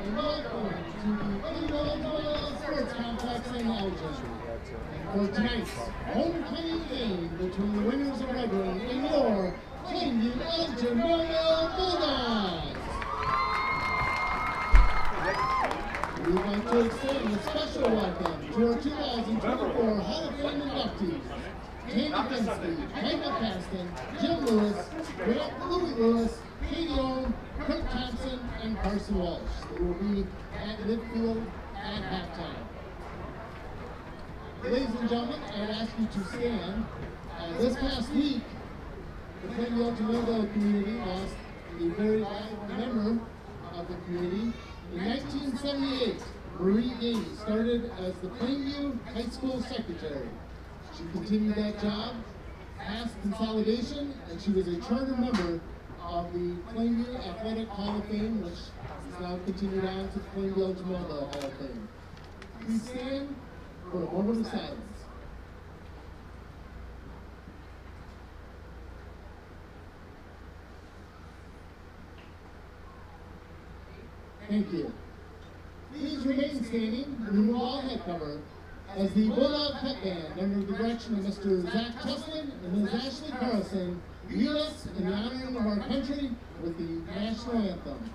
and welcome to the Individual Sports Complex in Elgin. For tonight's homecoming game between the winners of Red Wing and your Plainview Elgin Royal Bulldogs. We'd like to extend a special welcome to our 2024 Hall of Fame inductees, Tammy Fensky, Michael Caston, Jim Lewis, Louis Lewis, Katie Owen, Kirk Thompson, and Carson Walsh. They will be at midfield at halftime. Ladies and gentlemen, I'd ask you to stand. This past week, the Plainview Elgin community lost a very valuable member of the community. In 1978, Marie Gaines started as the Plainview High School Secretary. She continued that job past consolidation, and she was a charter member of the Plainview Athletic Hall of Fame, which is now continued on to the Plainview Elgin Hall of Fame. Please stand for a moment of silence. Thank you. Please remain standing and remove all head cover as the Bulldog Pep Band, under the direction of Mr. Zach Cheslin and Ms. Ashley Carlson, lead us in the honoring of our country with the national anthem.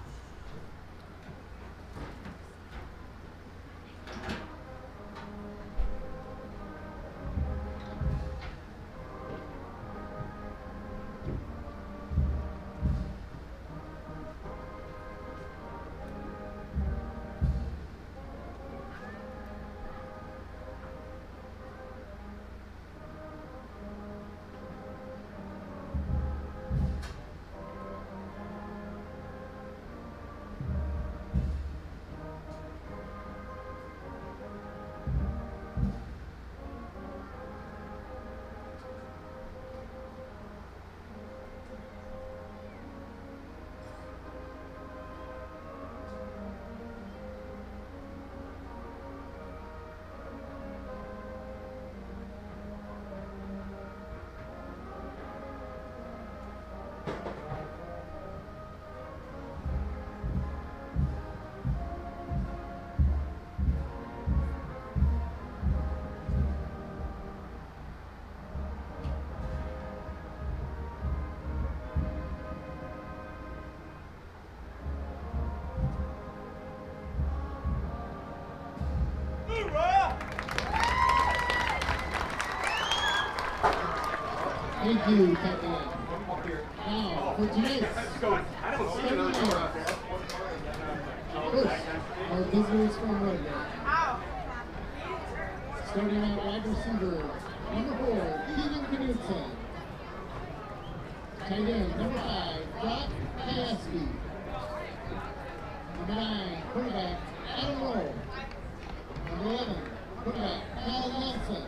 Thank you, Captain. Now, for tonight's starting lineup. First, our visitors from Red Wing. Starting out wide receiver, number 4, Keegan Knudsen. Tight end, number 5, Brock Kayeski. Number 9, quarterback, Adam Rowe. Number 11, quarterback, Kyle Nelson.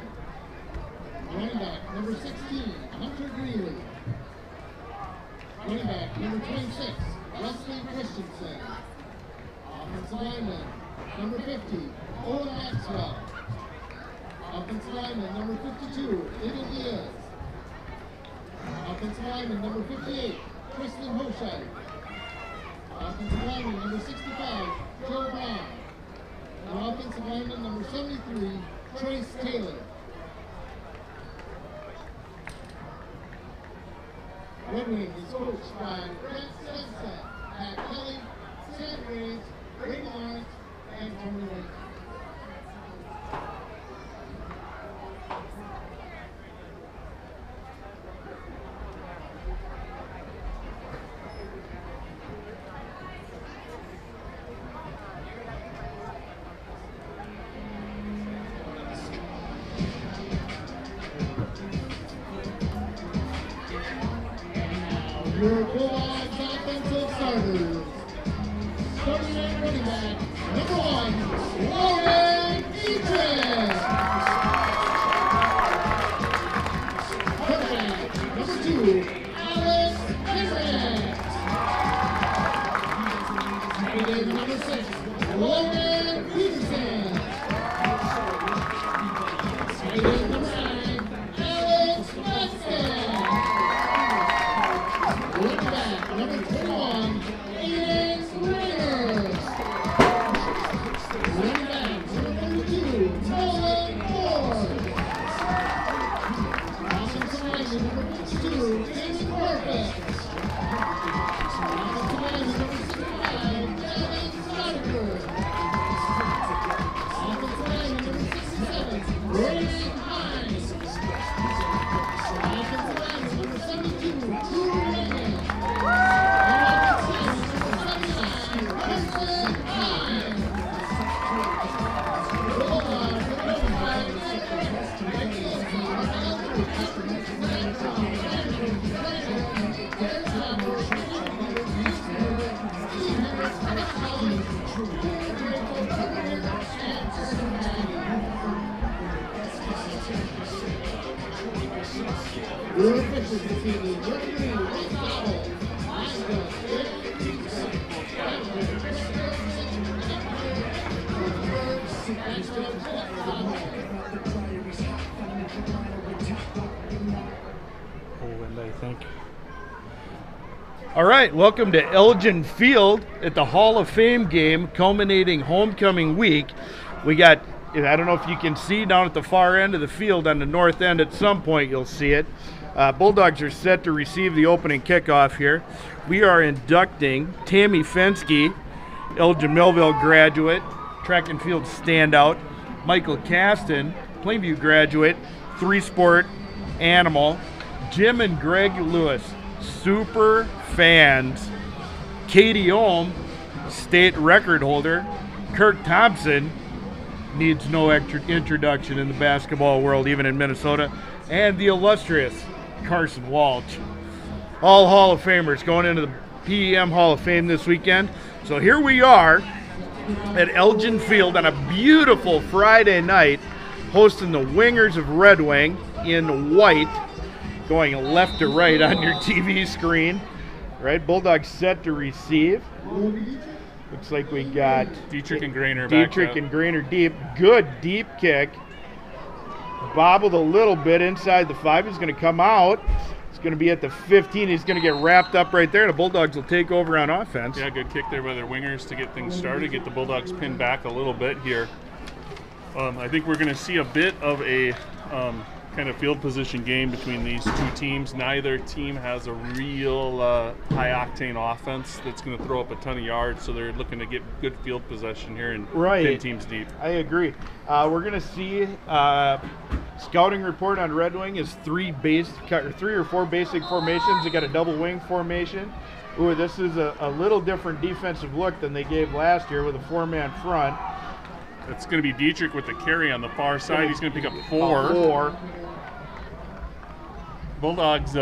Running back, number 16, Hunter Greeley. Running back, number 26, Wesley Christensen. Offensive lineman, number 50, Owen Maxwell. Offensive lineman, number 52, Aiden Diaz. Offensive lineman, number 58, Kristen Hoshide. Offensive lineman, number 65, Joe Brown. And offensive lineman, number 73, Trace Taylor. Red Wing is coached by Brent Sunset, Pat Kelly, Sam Graves, Brady Lawrence, and Tony Lincoln. Your Bulldogs offensive starters. Starting at running back, number 1, Lauren Dietrich. Quarterback, number 2, Alex Henry. Tight end, number 6, Logan Peterson. Tight end, number 9, Alex Weston. Running back, number 21, Aiden Rainer. lineman number 52, Jason Corpus. Offensive lineman number 65, Devin Soderberg. Offensive lineman number 67, Brayden Hines. Offensive lineman number 72, Drew Raymond. Your officials this evening, referee Rick Howell, I think. All right, welcome to Elgin Field at the Hall of Fame game, culminating homecoming week. We got, I don't know if you can see down at the far end of the field on the north end, at some point you'll see it. Bulldogs are set to receive the opening kickoff here. We are inducting Tammy Fensky, Elgin Millville graduate, track and field standout, Michael Caston, Plainview graduate, three-sport animal, Jim and Greg Lewis, super fans, Katie Ohm, state record holder, Kirk Thompson, needs no introduction in the basketball world, even in Minnesota, and the illustrious Carson Walsh. All Hall of Famers going into the PEM Hall of Fame this weekend. So here we are at Elgin Field on a beautiful Friday night, hosting the Wingers of Red Wing in white, going left to right on your TV screen. Right, Bulldogs set to receive. Looks like we got Dietrich and Grainer back. Dietrich and Grainer deep. Good deep kick. Bobbled a little bit inside the 5. He's going to come out. It's going to be at the 15. He's going to get wrapped up right there. The Bulldogs will take over on offense. Yeah, good kick there by their wingers to get things started, get the Bulldogs pinned back a little bit here. I think we're going to see a bit of a kind of field position game between these two teams. Neither team has a real high-octane offense that's going to throw up a ton of yards, so they're looking to get good field possession here and pin teams deep. I agree. We're going to see scouting report on Red Wing is 3 or 4 basic formations. They got a double wing formation. Ooh, this is a little different defensive look than they gave last year with a 4-man front. It's going to be Dietrich with the carry on the far side. He's going to pick up 4. Bulldogs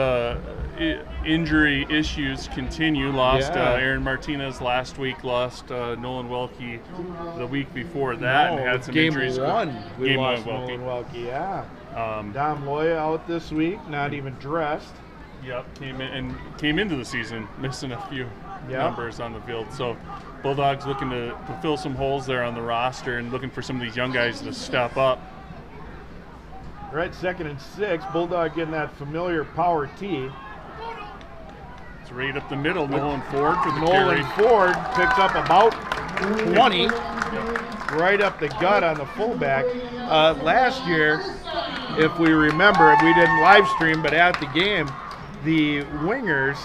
injury issues continue. Lost Aaron Martinez last week. Lost Nolan Welke the week before that, and had some injuries. We lost Nolan Welke. Yeah. Dom Loya out this week, not even dressed. Yep, came into the season missing a few numbers on the field. So Bulldogs looking to fill some holes there on the roster and looking for some of these young guys to step up. Right, 2nd and 6. Bulldog getting that familiar power tee. It's right up the middle. Nolan Ford for the carry. Nolan Ford picks up about 20. Right up the gut on the fullback. Last year, if we remember, we didn't live stream, but at the game, the Wingers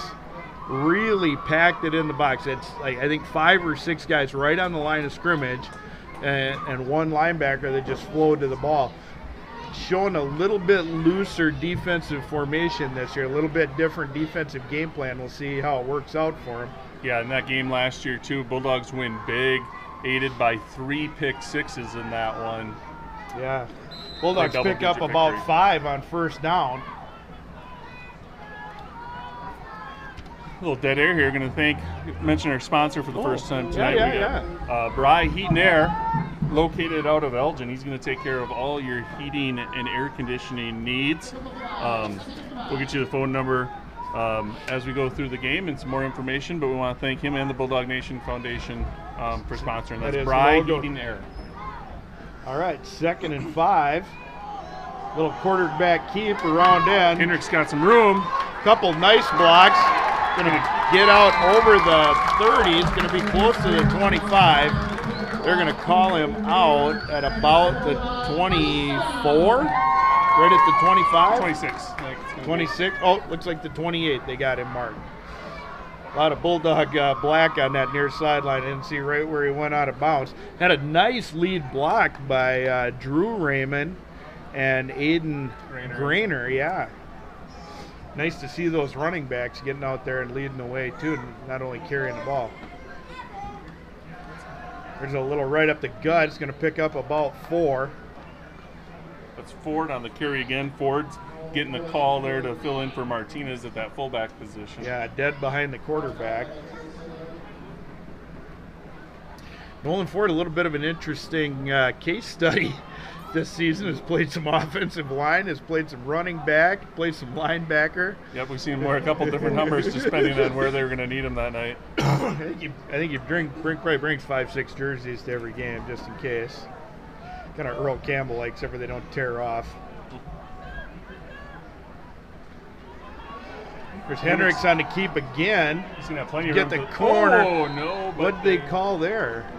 really packed it in the box. It's like, I think 5 or 6 guys right on the line of scrimmage, and one linebacker that just flowed to the ball. Showing a little bit looser defensive formation this year, a little bit different defensive game plan. We'll see how it works out for them. Yeah, in that game last year too, Bulldogs win big, aided by 3 pick-6s in that one. Yeah, Bulldogs pick up about victory. 5 on first down. A little dead air here. Going to mention our sponsor for the first time tonight. Bry Heat and Air, located out of Elgin. He's going to take care of all your heating and air conditioning needs. We'll get you the phone number as we go through the game and some more information, but we want to thank him and the Bulldog Nation Foundation for sponsoring. That's Bry Heating and Air. All right, 2nd and 5. Little quarterback keep around in. Hendrick's got some room. Couple nice blocks. Going to get out over the 30. It's going to be close to the 25. They're going to call him out at about the 24, right at the 25. 26. It's going 26. Oh, looks like the 28. They got him marked. A lot of Bulldog black on that near sideline. I didn't see right where he went out of bounds. Had a nice lead block by Drew Raymond and Aiden Grainer. Yeah. Nice to see those running backs getting out there and leading the way, too, and not only carrying the ball. There's a little right up the gut. It's going to pick up about 4. That's Ford on the carry again. Ford's getting the call there to fill in for Martinez at that fullback position. Yeah, dead behind the quarterback. Nolan Ford, a little bit of an interesting case study this season. Has played some offensive line, has played some running back, played some linebacker. Yep, we've seen him wear a couple different numbers just depending on where they were going to need him that night. I think you probably brings 5-6 jerseys to every game just in case. Kind of Earl Campbell like, except for they don't tear off. There's Hendricks on the keep again. He's going to have plenty of get room the to, corner. Oh, no. What did they call there?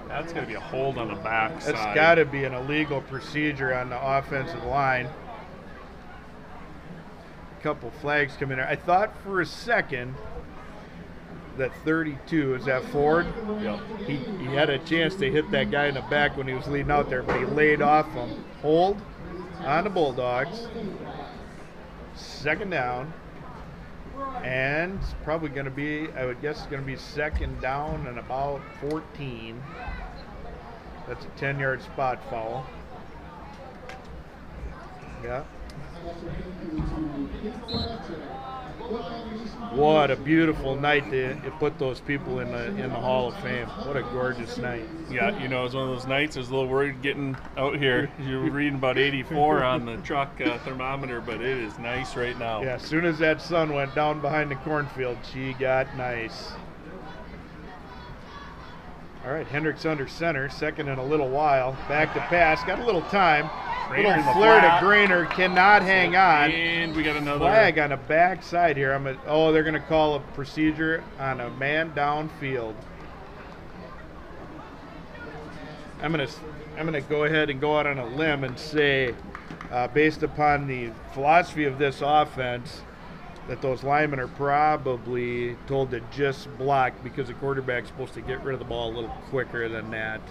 That's going to be a hold on the backside. That's got to be an illegal procedure on the offensive line. A couple flags come in there. I thought for a second that 32, is that Ford? Yep. He had a chance to hit that guy in the back when he was leading out there, but he laid off him. Hold on the Bulldogs. Second down. And it's probably going to be, I would guess it's going to be second down and about 14. That's a 10-yard spot foul. Yeah. What a beautiful night to put those people in the Hall of Fame. What a gorgeous night. Yeah, you know, it was one of those nights I was a little worried getting out here. You were reading about 84 on the truck thermometer, but it is nice right now. Yeah, as soon as that sun went down behind the cornfield, she got nice. All right, Hendricks under center, second in a little while. Back to pass, got a little time. Grainer Little flare to Grainer, cannot hang on. And we got another flag on the backside here. They're going to call a procedure on a man downfield. I'm going to go ahead and go out on a limb and say, based upon the philosophy of this offense, that those linemen are probably told to just block because the quarterback's supposed to get rid of the ball a little quicker than that.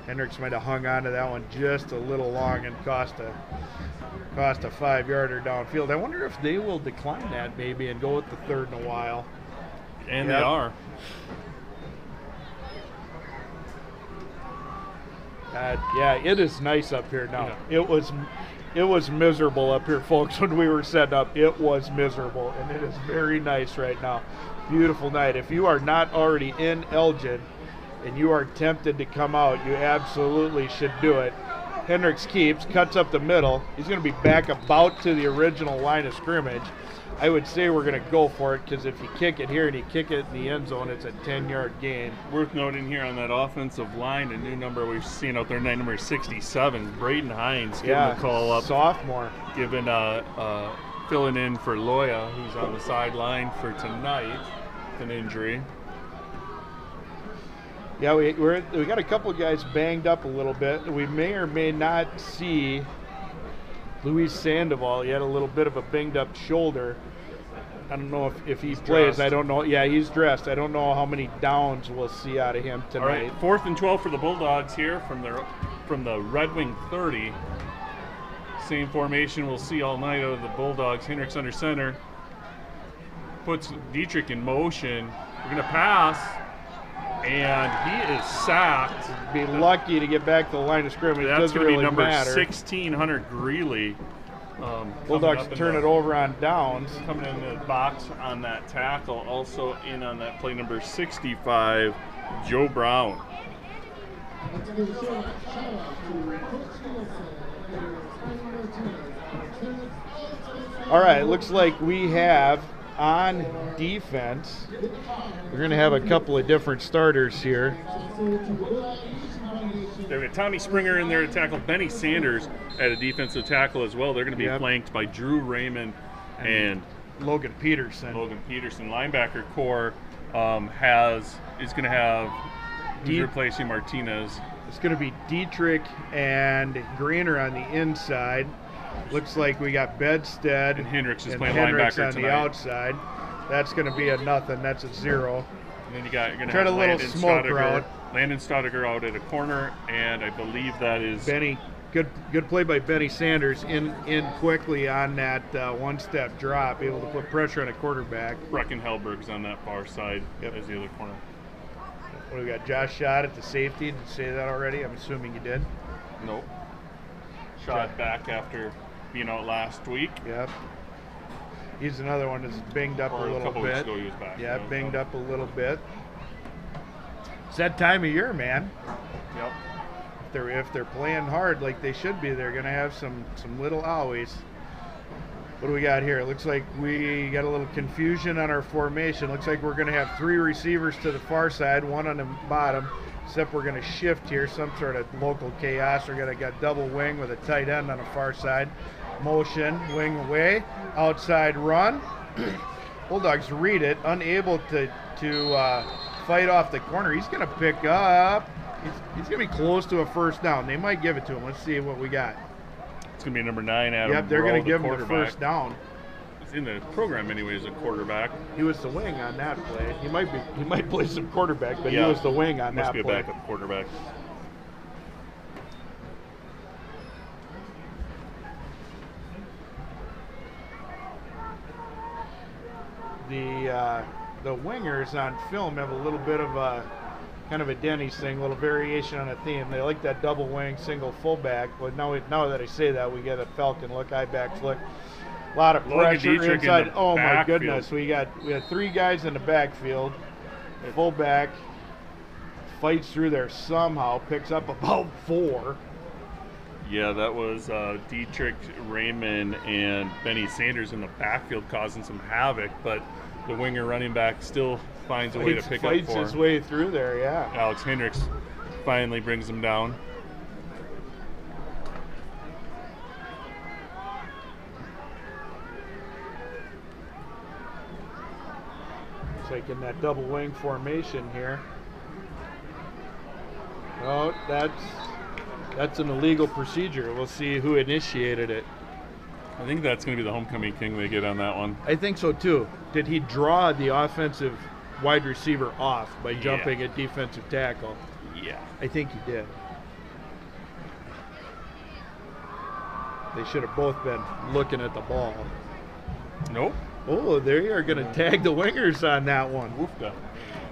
Hendricks might have hung on to that one just a little long and cost a 5-yarder downfield. I wonder if they will decline that maybe and go with the third in a while. And they are. Yeah, it is nice up here now. Yeah. It was miserable up here, folks, when we were setting up. It was miserable, and it is very nice right now. Beautiful night. If you are not already in Elgin and you are tempted to come out, you absolutely should do it. Hendricks keeps, cuts up the middle. He's going to be back about to the original line of scrimmage. I would say we're going to go for it because if you kick it here and you kick it in the end zone, it's a 10-yard gain. Worth noting here on that offensive line, a new number we've seen out there, number 67, Braden Hines, giving the call up. Sophomore. Giving filling in for Loya, who's on the sideline for tonight with an injury. Yeah, we got a couple guys banged up a little bit. We may or may not see Luis Sandoval. He had a little bit of a banged up shoulder. I don't know if he plays. I don't know. Yeah, he's dressed. I don't know how many downs we'll see out of him tonight. All right, 4th and 12 for the Bulldogs here from the Red Wing 30. Same formation we'll see all night out of the Bulldogs. Hendricks under center. Puts Dietrich in motion. We're going to pass. And he is sacked. Be lucky to get back to the line of scrimmage. That's going to be number matter. 16, Hunter Greeley. Bulldogs turn it over on downs. Coming in the box on that tackle. Also in on that play, number 65, Joe Brown. All right, looks like we have on defense, we're going to have a couple of different starters here. They've got Tommy Springer in there to tackle Benny Sanders at a defensive tackle as well. They're going to be flanked by Drew Raymond and Logan Peterson. Linebacker core is going to have who's replacing Martinez. It's going to be Dietrich and Grainer on the inside. Looks like we got Bedstead And Hendricks is and playing Hendricks linebacker on the tonight. outside. That's going to be a nothing. That's a 0. And then you're going to Tried have a little smoke route. Landon Staudiger out at a corner, and I believe that is Benny, good play by Benny Sanders in quickly on that one-step drop, able to put pressure on a quarterback. Brecken Hellberg's on that far side as the other corner. What do we got? Josh Schott at the safety. Did you say that already? I'm assuming you did. Nope. Shot back after being out last week. Yep. He's another one that's binged up Or a a little couple bit. weeks ago he was back. Yeah, you know, binged so. up a little bit. It's that time of year, man. Yep. If they're playing hard like they should be, they're going to have some little owies. What do we got here? It looks like we got a little confusion on our formation. Looks like we're going to have 3 receivers to the far side, 1 on the bottom, except we're going to shift here, some sort of local chaos. We're going to get double wing with a tight end on the far side. Motion, wing away, outside run. Bulldogs read it, unable to fight off the corner. He's going to pick up. He's going to be close to a first down. They might give it to him. Let's see what we got. It's going to be number 9, Adam. Yep, they're going to give him the quarterback. first down. It's in the program anyway as a quarterback. He was the wing on that play. He might play some quarterback, but Yeah. he was the wing on Must that be a play. backup quarterback. The wingers on film have a little bit of a kind of a Denny's thing, a little variation on a theme. They like that double wing, single fullback. But now that I say that, we get a Falcon look, I-backs look. A lot of Logan pressure Dietrich in inside. the Oh my backfield. goodness, we had 3 guys in the backfield. Fullback fights through there somehow, picks up about 4. Yeah, that was Dietrich, Raymond, and Benny Sanders in the backfield causing some havoc, but the winger running back still finds a way to pick up Fights 4. his way through there, yeah. Alex Hendricks finally brings him down. It's like in that double wing formation here. Oh, that's an illegal procedure. We'll see who initiated it. I think that's going to be the homecoming king they get on that one. I think so too. Did he draw the offensive wide receiver off by jumping at defensive tackle? Yeah. I think he did. They should have both been looking at the ball. Nope. Oh, they are going to tag the wingers on that one. Woofda.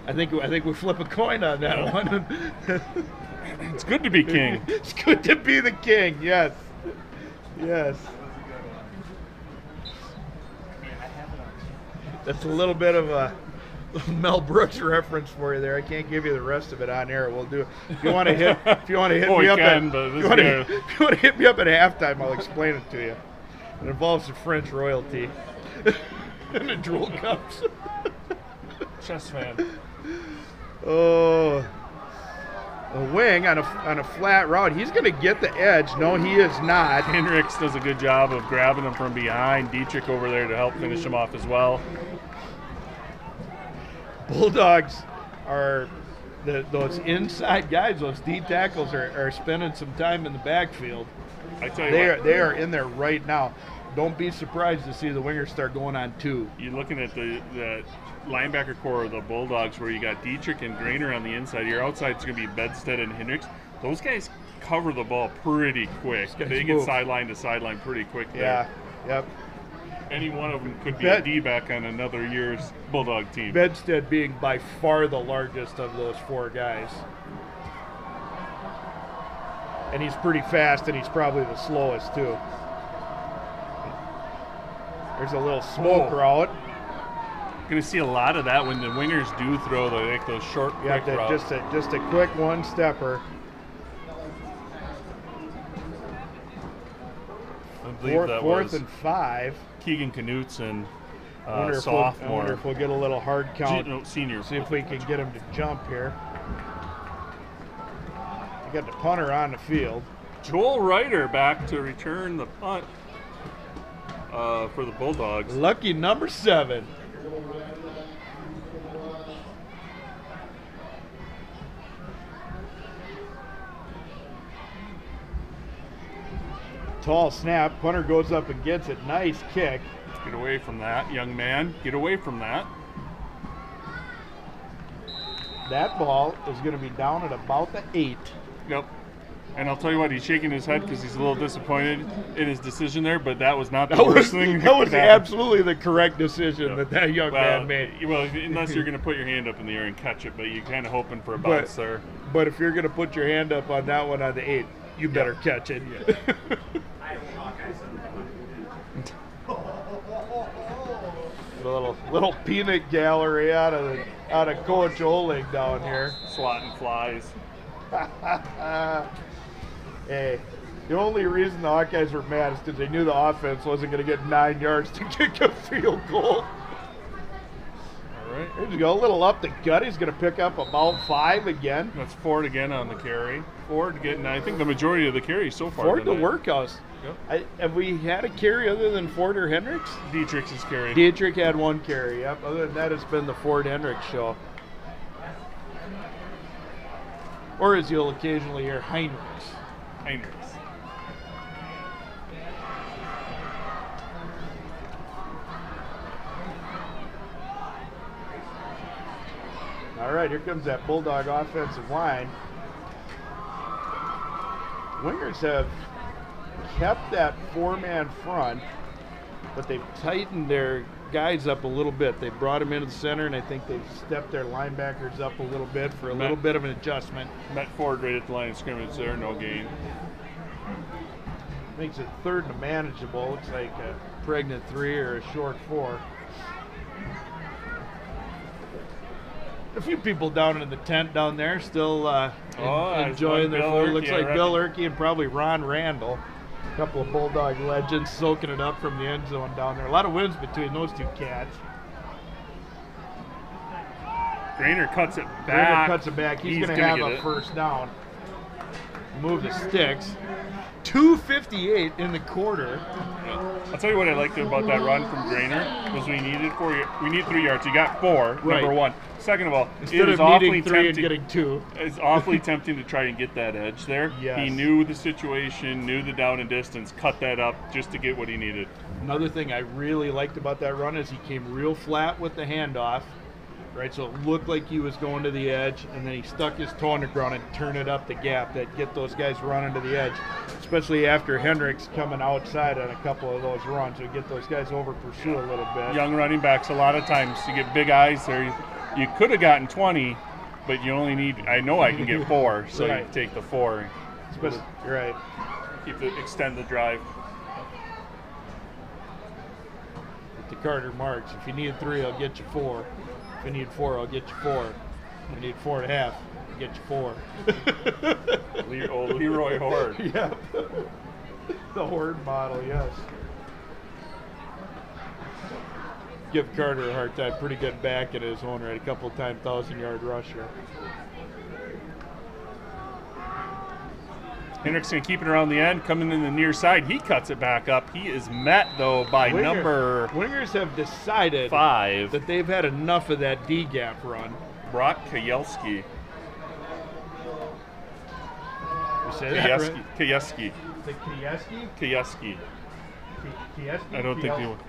I think we flip a coin on that one. It's good to be king. It's good to be the king. Yes. Yes. That's a little bit of a Mel Brooks reference for you there. I can't give you the rest of it on air. We'll do. If you want to hit Oh, me you up, can, but if this you want guy- to hit me up at halftime, I'll explain it to you. It involves some French royalty and the drool cups. Chess fan. Oh, a wing on a flat route. He's going to get the edge. No, he is not. Hendricks does a good job of grabbing him from behind. Dietrich over there to help finish him off as well. Bulldogs are those inside guys. Those D tackles are spending some time in the backfield. I tell you They are in there right now. Don't be surprised to see the wingers start going on 2. You're looking at the linebacker core of the Bulldogs where you got Dietrich and Grainer on the inside. Your outside's going to be Bedstead and Hendricks. Those guys cover the ball pretty quick. guys They get move. sideline to sideline pretty quick Yeah, there. yep. Any one of them could be a D-back on another year's Bulldog team. Bedstead being by far the largest of those 4 guys. And he's pretty fast, and he's probably the slowest, too. There's a little smoke route. Going to see a lot of that when the wingers do throw those short, quick routes. Just a quick one-stepper. I believe that Fourth was and 5. Keegan Knutson, I wonder sophomore. if we'll get a little hard count. Senior. See if we can get him to jump here. We got the punter on the field. Joel Ryder back to return the punt for the Bulldogs. Lucky number 7. tall snap. Punter goes up and gets it. Nice kick. Get away from that, young man. Get away from that. That ball is going to be down at about the 8. Yep. And I'll tell you what, he's shaking his head because he's a little disappointed in his decision there, but that was not the worst thing. That was absolutely the correct decision that young man made. Well, unless you're going to put your hand up in the air and catch it, but you're kind of hoping for a bounce there. But if you're going to put your hand up on that one on the 8, you better catch it. Yeah. little peanut gallery out of Coach Oling down here. Swatting flies. Hey, the only reason the Hawkeyes were mad is because they knew the offense wasn't going to get 9 yards to kick a field goal. All right. Here we go, a little up the gut. He's going to pick up about 5 again. That's Ford again on the carry. Ford getting, I think, the majority of the carries so far. Ford the workhorse. Yep. Have we had a carry other than Ford or Hendricks? Dietrich's has carried. Dietrich had 1 carry, yep. Other than that, it's been the Ford Hendricks show. Or as you'll occasionally hear, Heinrichs. All right, here comes that Bulldog offensive line. Wingers have kept that 4-man front, but they've tightened their guys up a little bit. They brought them into the center, and I think they've stepped their linebackers up a little bit for a little bit of an adjustment. Met Ford right at the line of scrimmage there, no gain. Makes it 3rd and manageable. Looks like a pregnant 3 or a short 4. A few people down in the tent down there still enjoying their food. Looks like Bill Erkey and probably Ron Randall. A couple of Bulldog legends soaking it up from the end zone down there. A lot of wins between those two cats. Grainer cuts it back. He's going to have a first down. Move the sticks. 2:58 in the quarter. I'll tell you what I liked about that run from Grainer was we needed 3 yards. You got 4, right. Number 1. Second of all, instead of needing 3 and getting 2. It's awfully tempting to try and get that edge there. Yes. He knew the situation, knew the down and distance, cut that up just to get what he needed. Another thing I really liked about that run is he came real flat with the handoff. Right, so it looked like he was going to the edge, and then he stuck his toe on the ground and turned it up the gap that get those guys running to the edge, especially after Hendricks coming outside on a couple of those runs. So get those guys over pursue a little bit. Young running backs, a lot of times you get big eyes there. You could have gotten 20, but you only need, I know I can get 4, so right. You take the 4. You're right. Extend the drive. With the Carter marks, if you need 3, I'll get you 4. If you need 4, I'll get you 4. If you need 4.5, I'll get you 4. Old Leroy Horde. Yeah. The Horde model, yes. Give Carter a hard time. Pretty good back in his own right. A couple time 1,000-yard rusher. Hendricks going to keep it around the end, coming in the near side. He cuts it back up. He is met, though, by number Wingers have decided 5 that they've had enough of that D-gap run. Brock Kajelski. You say that right? Kajelski. Is it Kajeski? Kajelski. Kajeski? I don't think you would.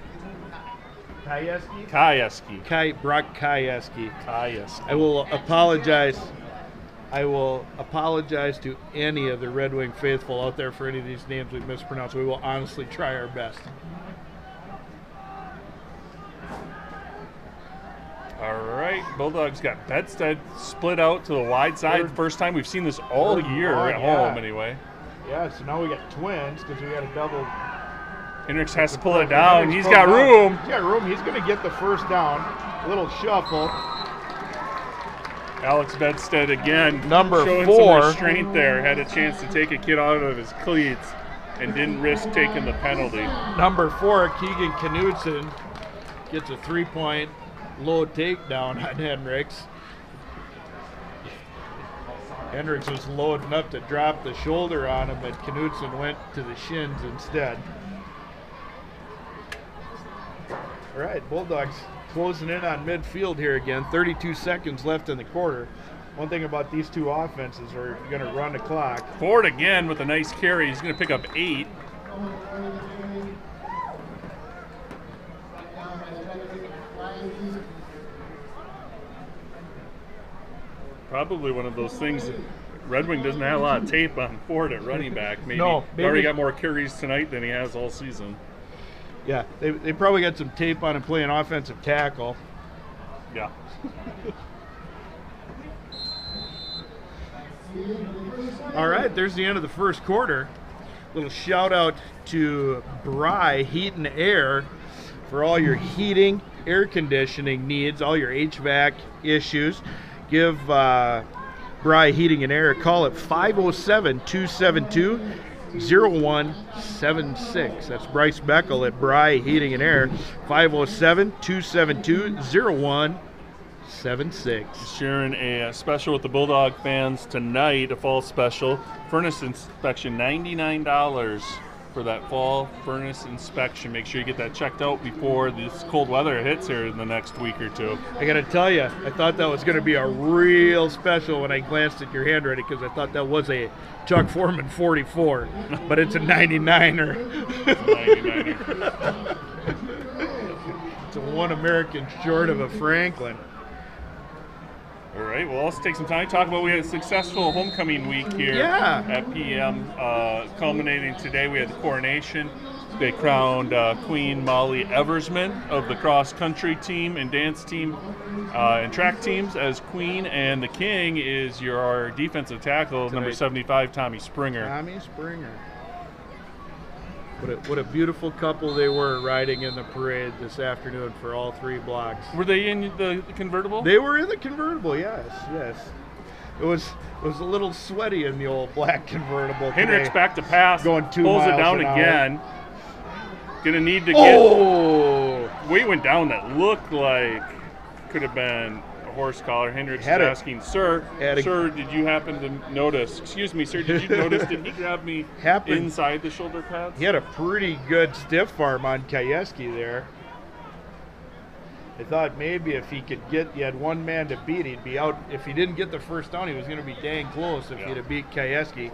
Kajeski? Brock Kajeski. I will apologize to any of the Red Wing faithful out there for any of these names we've mispronounced. We will honestly try our best. All right, Bulldogs got Bedstead split out to the wide side. First time we've seen this all year at home aneway. Yeah, so now we got twins because we got a double. Hendricks has to pull it down. He's got room. He's got room. He's going to get the first down. A little shuffle. Alex Bedstead again. Number showing 4. Some restraint there. Had a chance to take a kid out of his cleats and didn't risk taking the penalty. Number 4, Keegan Knudsen, gets a 3-point low takedown on Hendricks. Hendricks was loading up to drop the shoulder on him, but Knudsen went to the shins instead. All right, Bulldogs closing in on midfield here again. 32 seconds left in the quarter. One thing about these two offenses are going to run the clock. Ford again with a nice carry. He's going to pick up 8. Probably one of those things that Red Wing doesn't have a lot of tape on Ford at running back. Maybe No, he already got more carries tonight than he has all season. Yeah, they probably got some tape on him playing offensive tackle. Yeah. All right, there's the end of the first quarter. Little shout out to Bry Heat and Air for all your heating, air conditioning needs, all your HVAC issues. Give Bry Heating and Air a call at 507-272-0176. That's Bryce Beckel at Bry Heating and Air, 507-272-0176. Sharing a special with the Bulldog fans tonight, a fall special. Furnace inspection, $99 for that fall furnace inspection. Make sure you get that checked out before this cold weather hits here in the next week or two. I got to tell you, I thought that was going to be a real special when I glanced at your handwriting because I thought that was a Chuck Foreman 44, but it's a 99er. It's a 99er. It's a one American short of a Franklin. All right, well, let's take some time to talk about we had a successful homecoming week here at PM. Culminating today, we had the coronation. They crowned Queen Molly Eversman of the cross-country team and dance team and track teams as queen, and the king is your defensive tackle, number 75, Tommy Springer. Tommy Springer. What a beautiful couple they were riding in the parade this afternoon for all three blocks. Were they in the convertible? They were in the convertible, yes. It was a little sweaty in the old black convertible. Hendricks today. back to pass, going 2 pulls miles it down an again. hour. Gonna need to get. Oh! Weight went down that looked like could have been a horse collar. Hendricks is asking, sir, did you happen to notice? Excuse me, sir, did you notice? Did he grab me inside the shoulder pads? He had a pretty good stiff arm on Kayeski there. I thought maybe if he could get, you had one man to beat, he'd be out. If he didn't get the first down, he was going to be dang close if he'd have beat Kayeski.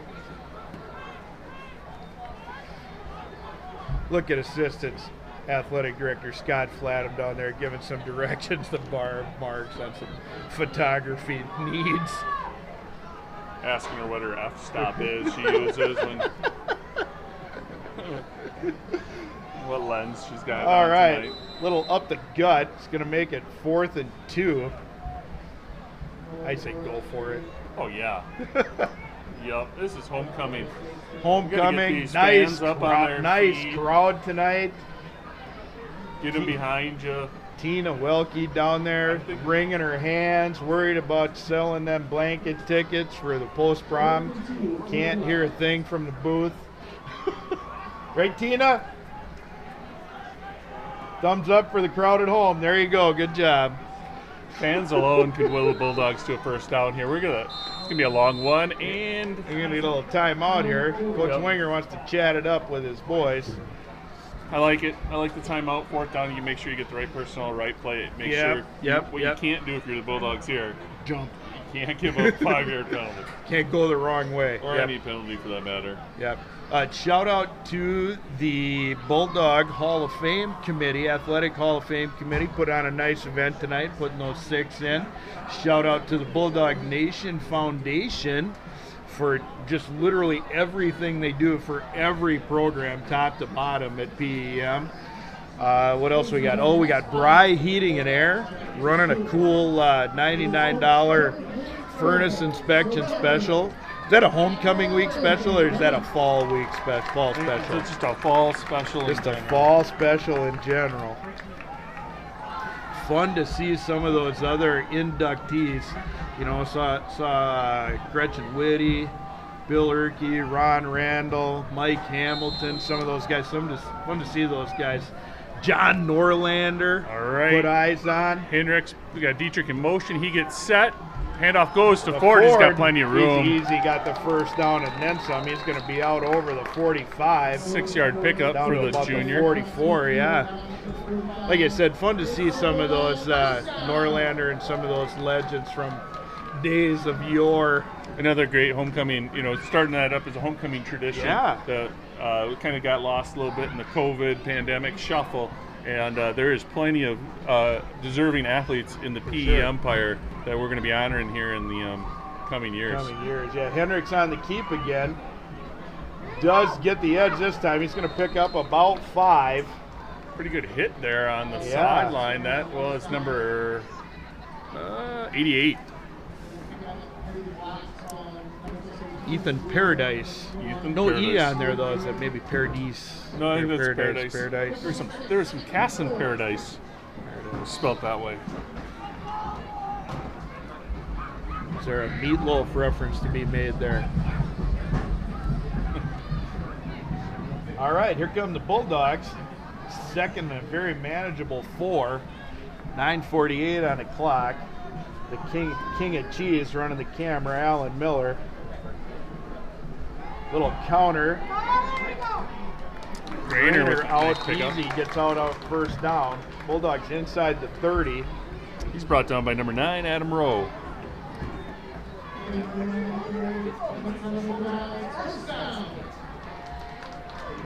Look at assistants. Athletic director Scott Flatham down there giving some directions to Barb Marks on some photography needs. Asking her what her f-stop is she uses when what lens she's got. All right, tonight. Little up the gut. It's going to make it 4th and 2. I say go for it. Oh yeah. Yep, this is homecoming. Homecoming, nice crowd tonight. Get them behind you. Tina Welke down there, wringing her hands, worried about selling them blanket tickets for the post-prom. Can't hear a thing from the booth. Right, Tina? Thumbs up for the crowd at home. There you go. Good job. Fans alone could will the Bulldogs to a first down here. It's gonna be a long one, and we're gonna need a little timeout here. Coach Winger wants to chat it up with his boys. I like it. I like the timeout. 4th down, you make sure you get the right personnel, right play. Make sure. What you can't do if you're the Bulldogs here, jump. You can't give a 5-yard penalty. Can't go the wrong way. Or any penalty for that matter. Yep. Shout out to the Bulldog Hall of Fame Committee, Athletic Hall of Fame Committee, put on a nice event tonight, putting those 6 in. Shout out to the Bulldog Nation Foundation for just literally everything they do for every program, top to bottom at PEM. What else we got? Oh, we got Bry Heating and Air running a cool $99 furnace inspection special. Is that a homecoming week special, or is that a fall week fall special? It's just a fall special. Just a fall special in general. Fun to see some of those other inductees. You know, saw Gretchen Whitty, Bill Erkey, Ron Randall, Mike Hamilton, some of those guys. Fun to see those guys. John Norlander, all right. Put eyes on. Hendricks, we got Dietrich in motion. He gets set. Handoff goes to Ford. He's got plenty of room. Easy got the first down and then some. He's going to be out over the 45. 6-yard pickup down for to the junior. 44, yeah. Like I said, fun to see some of those Norlander and some of those legends from days of yore. Another great homecoming, starting that up as a homecoming tradition. Yeah. We kind of got lost a little bit in the COVID pandemic shuffle, and there is plenty of deserving athletes in the PE Empire that we're going to be honoring here in the coming years. Yeah. Hendricks on the keep again. Does get the edge this time. He's going to pick up about 5. Pretty good hit there on the sideline. That was number 88. Ethan Paradise. No Paradise. E on there though. Is that maybe Paradise? No, I think that's Paradise. There was some Casson Paradise spelled that way. Is there a meatloaf reference to be made there? All right, here come the Bulldogs. Second and a very manageable 4. 9:48 on the clock. The king of cheese running the camera, Alan Miller. Little counter. Grainer out easy, gets out first down. Bulldogs inside the 30. He's brought down by number 9, Adam Rowe.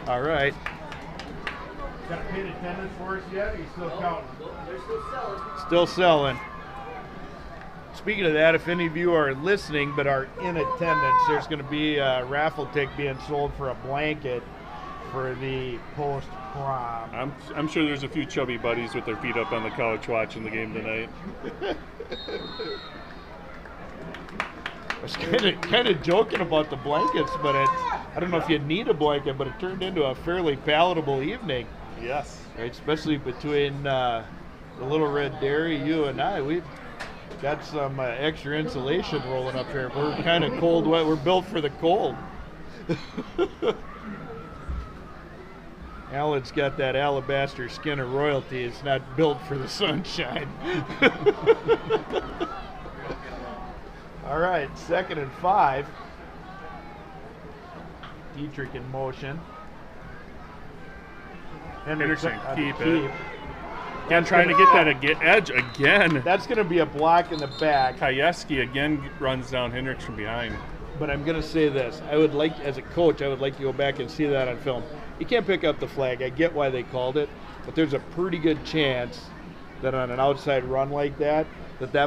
All right. Got a paid attendance for us yet? Or are you still counting? They're still selling. Still selling. Speaking of that, if any of you are listening but are in attendance, there's going to be a raffle ticket being sold for a blanket for the post-prom. I'm sure there's a few chubby buddies with their feet up on the couch watching the game tonight. I was kind of joking about the blankets, but I don't know if you need a blanket, but it turned into a fairly palatable evening. Yes. Right, especially between the Little Red Dairy, you and I. We've got some extra insulation rolling up here. We're kind of cold wet. We're built for the cold. Alan's got that alabaster skin of royalty. It's not built for the sunshine. All right, 2nd and 5. Dietrich in motion. Henderson, keep it. Again, trying to get that edge again. That's going to be a block in the back. Kayeski again runs down Hendricks from behind. But I'm going to say this. I would like, as a coach, I would like to go back and see that on film. You can't pick up the flag. I get why they called it, but there's a pretty good chance that on an outside run like that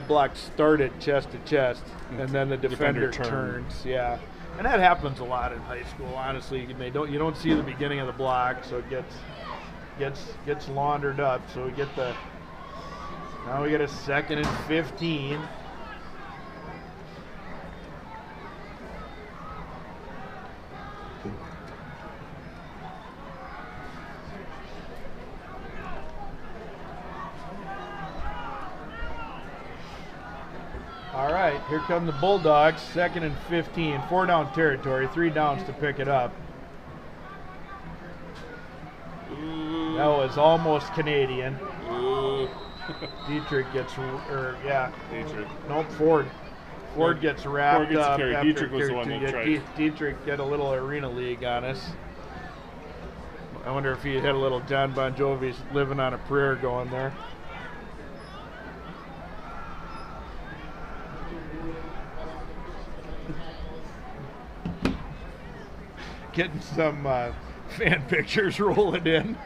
block started chest to chest, and then the defender turns. Yeah, and that happens a lot in high school. Honestly, you don't see the beginning of the block, so it gets laundered up. So now we get a 2nd and 15. All right, here come the Bulldogs, 2nd and 15, 4-down territory, 3 downs to pick it up. That was almost Canadian. Dietrich gets, Dietrich. Nope, Ford. Ford gets wrapped Ford gets up. carried. Dietrich was the one that tried. Dietrich got a little Arena League on us. I wonder if he had a little John Bon Jovi's Living on a Prayer going there. Getting some fan pictures rolling in.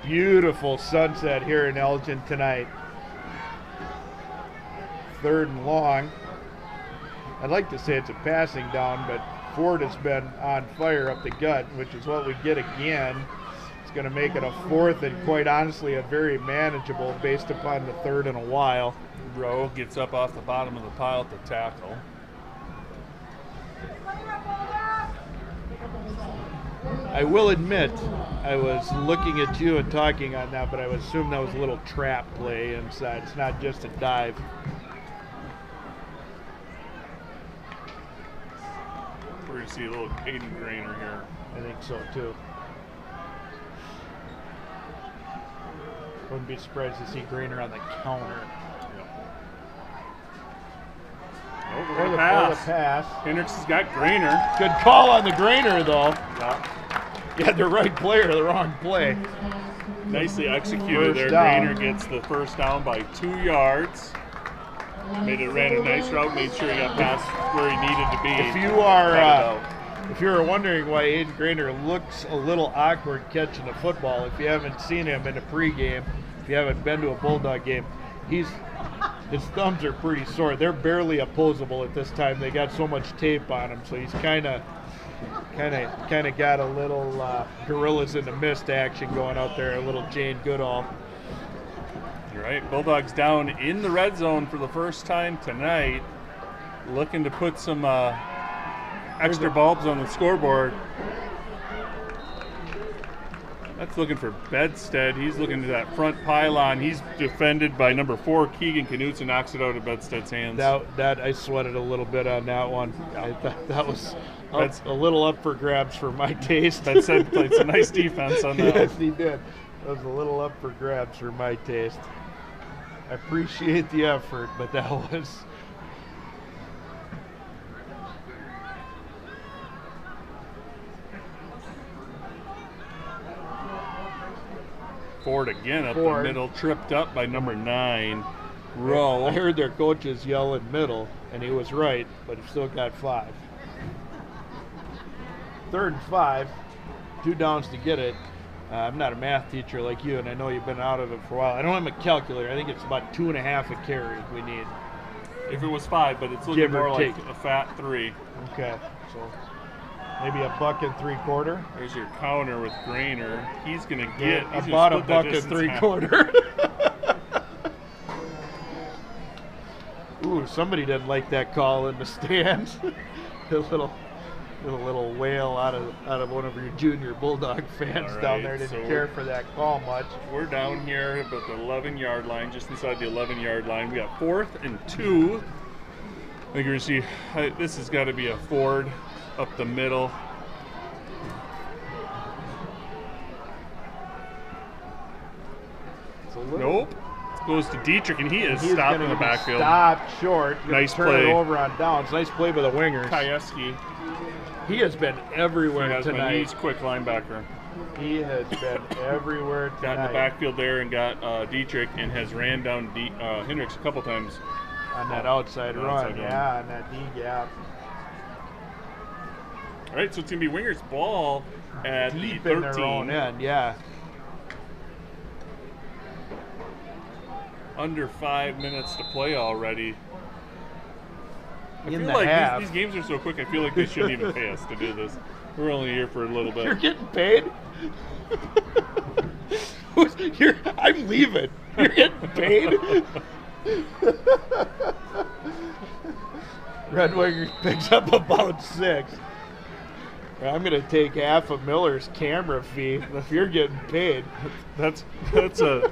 Beautiful sunset here in Elgin tonight. 3rd and long. I'd like to say it's a passing down, but Ford has been on fire up the gut, which is what we get again. It's going to make it a 4th and quite honestly a very manageable based upon the 3rd in a while. Rowe gets up off the bottom of the pile to tackle. I will admit, I was looking at you and talking on that, but I would assume that was a little trap play inside. It's not just a dive. We're going to see a little Caden Grainer here. I think so, too. Wouldn't be surprised to see Grainer on the counter. Or the pass. Hendricks has got Grainer. Good call on the Grainer, though. Yeah, the right player, the wrong play. Nicely executed there. Grainer gets the 1st down by 2 yards. Ran a nice route, made sure he got past where he needed to be. If you're wondering why Aiden Grainer looks a little awkward catching the football, if you haven't seen him in a pregame, if you haven't been to a Bulldog game, his thumbs are pretty sore. They're barely opposable at this time. They got so much tape on him, so he's kind of got a little gorillas in the mist action going out there, a little Jane Goodall. You're right. Bulldogs down in the red zone for the first time tonight, looking to put some extra bulbs on the scoreboard. That's looking for Bedstead. He's looking to that front pylon. He's defended by number 4, Keegan Knutson, knocks it out of Bedstead's hands. That I sweated a little bit on that one. I thought that was a little up for grabs for my taste. Bedstead played some nice defense on that. Yes, he did. That was a little up for grabs for my taste. I appreciate the effort, but that was... Ford again up the middle, tripped up by number 9, Rowe. I heard their coaches yell in middle, and he was right, but he still got 5. 3rd and 5, 2 downs to get it. I'm not a math teacher like you, and I know you've been out of it for a while. I don't have a calculator. I think it's about 2.5 a carry we need. If it was 5, but it's looking more like a fat 3. Okay, so maybe $1.75. There's your counter with Grainer. He's going to get about $1.75. Ooh, somebody didn't like that call in the stands. A little wail out of one of your junior Bulldog fans down there. Didn't care for that call much. We're down here about the 11-yard line, just inside the 11-yard line. We got 4th and 2. I think you're going to see this has got to be a Ford up the middle. Nope. Goes to Dietrich, and he is stopped in the backfield. Stopped short. Nice turn play. It over on downs. Nice play by the wingers. Kayeski. He has been everywhere tonight. He's quick linebacker. He has been everywhere tonight. Got in the backfield there and got Dietrich, and has ran down Hendricks a couple times. On that outside run, on that D gap. All right, so it's going to be Wingers' ball at deep the 13. In their own end, yeah. Under 5 minutes to play already. I feel like these games are so quick, I feel like they shouldn't even pay us to do this. We're only here for a little bit. You're getting paid? I'm leaving. You're getting paid? Red Wingers picks up about 6. I'm going to take half of Miller's camera fee if you're getting paid. That's a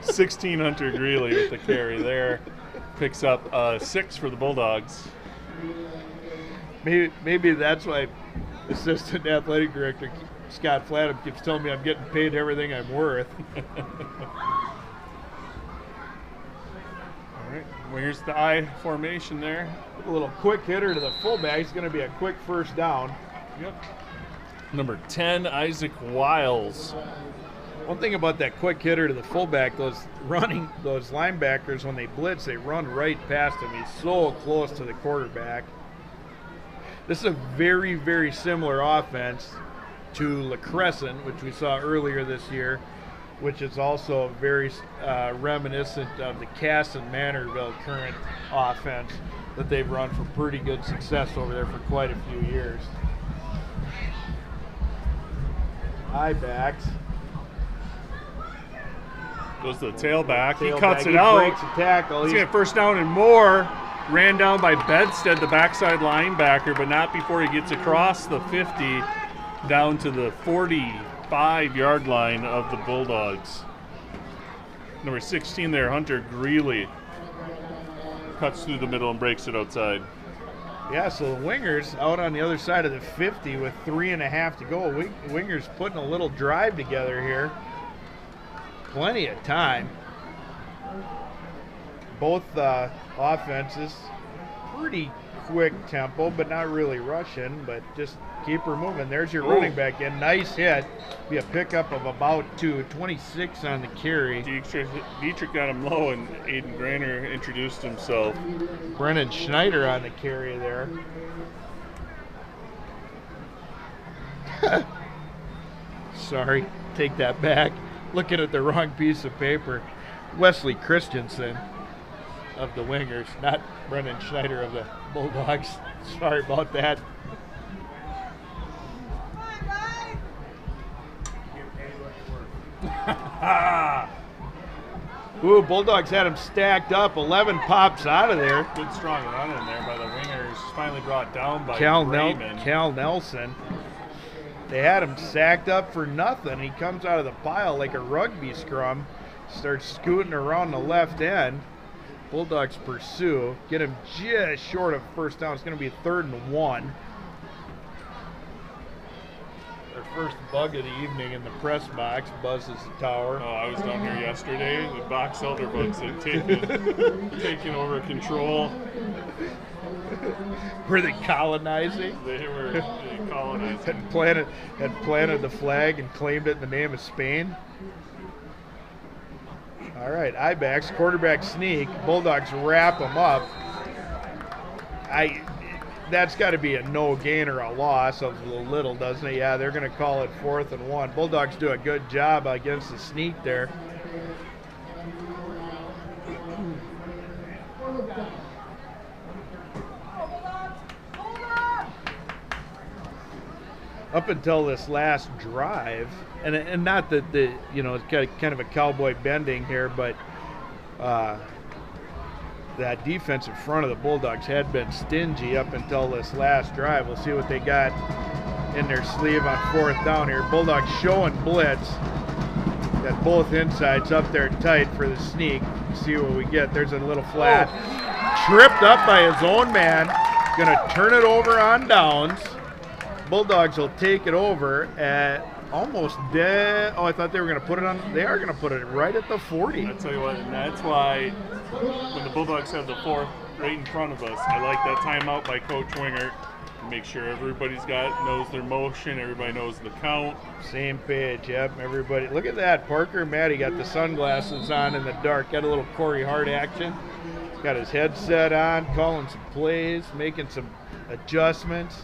16 Hunter Greeley with the carry there. Picks up 6 for the Bulldogs. Maybe that's why Assistant Athletic Director Scott Flatham keeps telling me I'm getting paid everything I'm worth. All right, here's the I formation there. A little quick hitter to the fullback. He's going to be a quick first down. Yep. Number 10, Isaac Wiles. One thing about that quick hitter to the fullback, those linebackers, when they blitz, they run right past him. He's so close to the quarterback. This is a very, very similar offense to La Crescent, which we saw earlier this year, which is also very reminiscent of the Cass and Manorville current offense that they've run for pretty good success over there for quite a few years. High backs. Goes to the tailback. He cuts it out. Breaks a tackle. He's going to first down and more. Ran down by Bedstead, the backside linebacker, but not before he gets across the 50 down to the 45-yard line of the Bulldogs. Number 16 there, Hunter Greeley. Cuts through the middle and breaks it outside. Yeah, so the Wingers out on the other side of the 50 with 3.5 to go. Wingers putting a little drive together here. Plenty of time. Both offenses pretty quick tempo, but not really rushing, but just Keep her moving. There's your running back in. Nice hit. Be a pickup of about 26 on the carry. Dietrich got him low, and Aiden Grainer introduced himself. Brennan Schneider on the carry there. Sorry, take that back. Looking at the wrong piece of paper. Wesley Christensen of the Wingers, not Brennan Schneider of the Bulldogs. Sorry about that. Ooh, Bulldogs had him stacked up. 11 pops out of there. Good strong run in there by the Wingers. Finally brought down by Cal Nelson. They had him sacked up for nothing. He comes out of the pile like a rugby scrum, starts scooting around the left end. Bulldogs pursue, get him just short of first down. It's going to be 3rd and 1. Their first bug of the evening in the press box buzzes the tower. Oh, I was down here yesterday. The box elder bugs had taken over control. Were they colonizing? They were colonizing. Had planted the flag and claimed it in the name of Spain. All right, I-backs, quarterback sneak. Bulldogs wrap them up. That's got to be a no gain or a loss of a little, doesn't it? Yeah, they're going to call it 4th and 1. Bulldogs do a good job against the sneak there. Up until this last drive, and not that it's kind of a cowboy bending here, but that defensive front of the Bulldogs had been stingy up until this last drive. We'll see what they got in their sleeve on 4th down here. Bulldogs showing blitz. Got both insides up there tight for the sneak. See what we get. There's a little flat. Tripped up by his own man. Gonna turn it over on downs. Bulldogs will take it over at almost dead. Oh, I thought they were going to put it on. They are going to put it right at the 40. I'll tell you what, and that's why when the Bulldogs have the 4th right in front of us, I like that timeout by Coach Winger. Make sure everybody's knows their motion, everybody knows the count. Same page, yep. Everybody, look at that. Parker and Matty got the sunglasses on in the dark. Got a little Corey Hart action. Got his headset on, calling some plays, making some adjustments.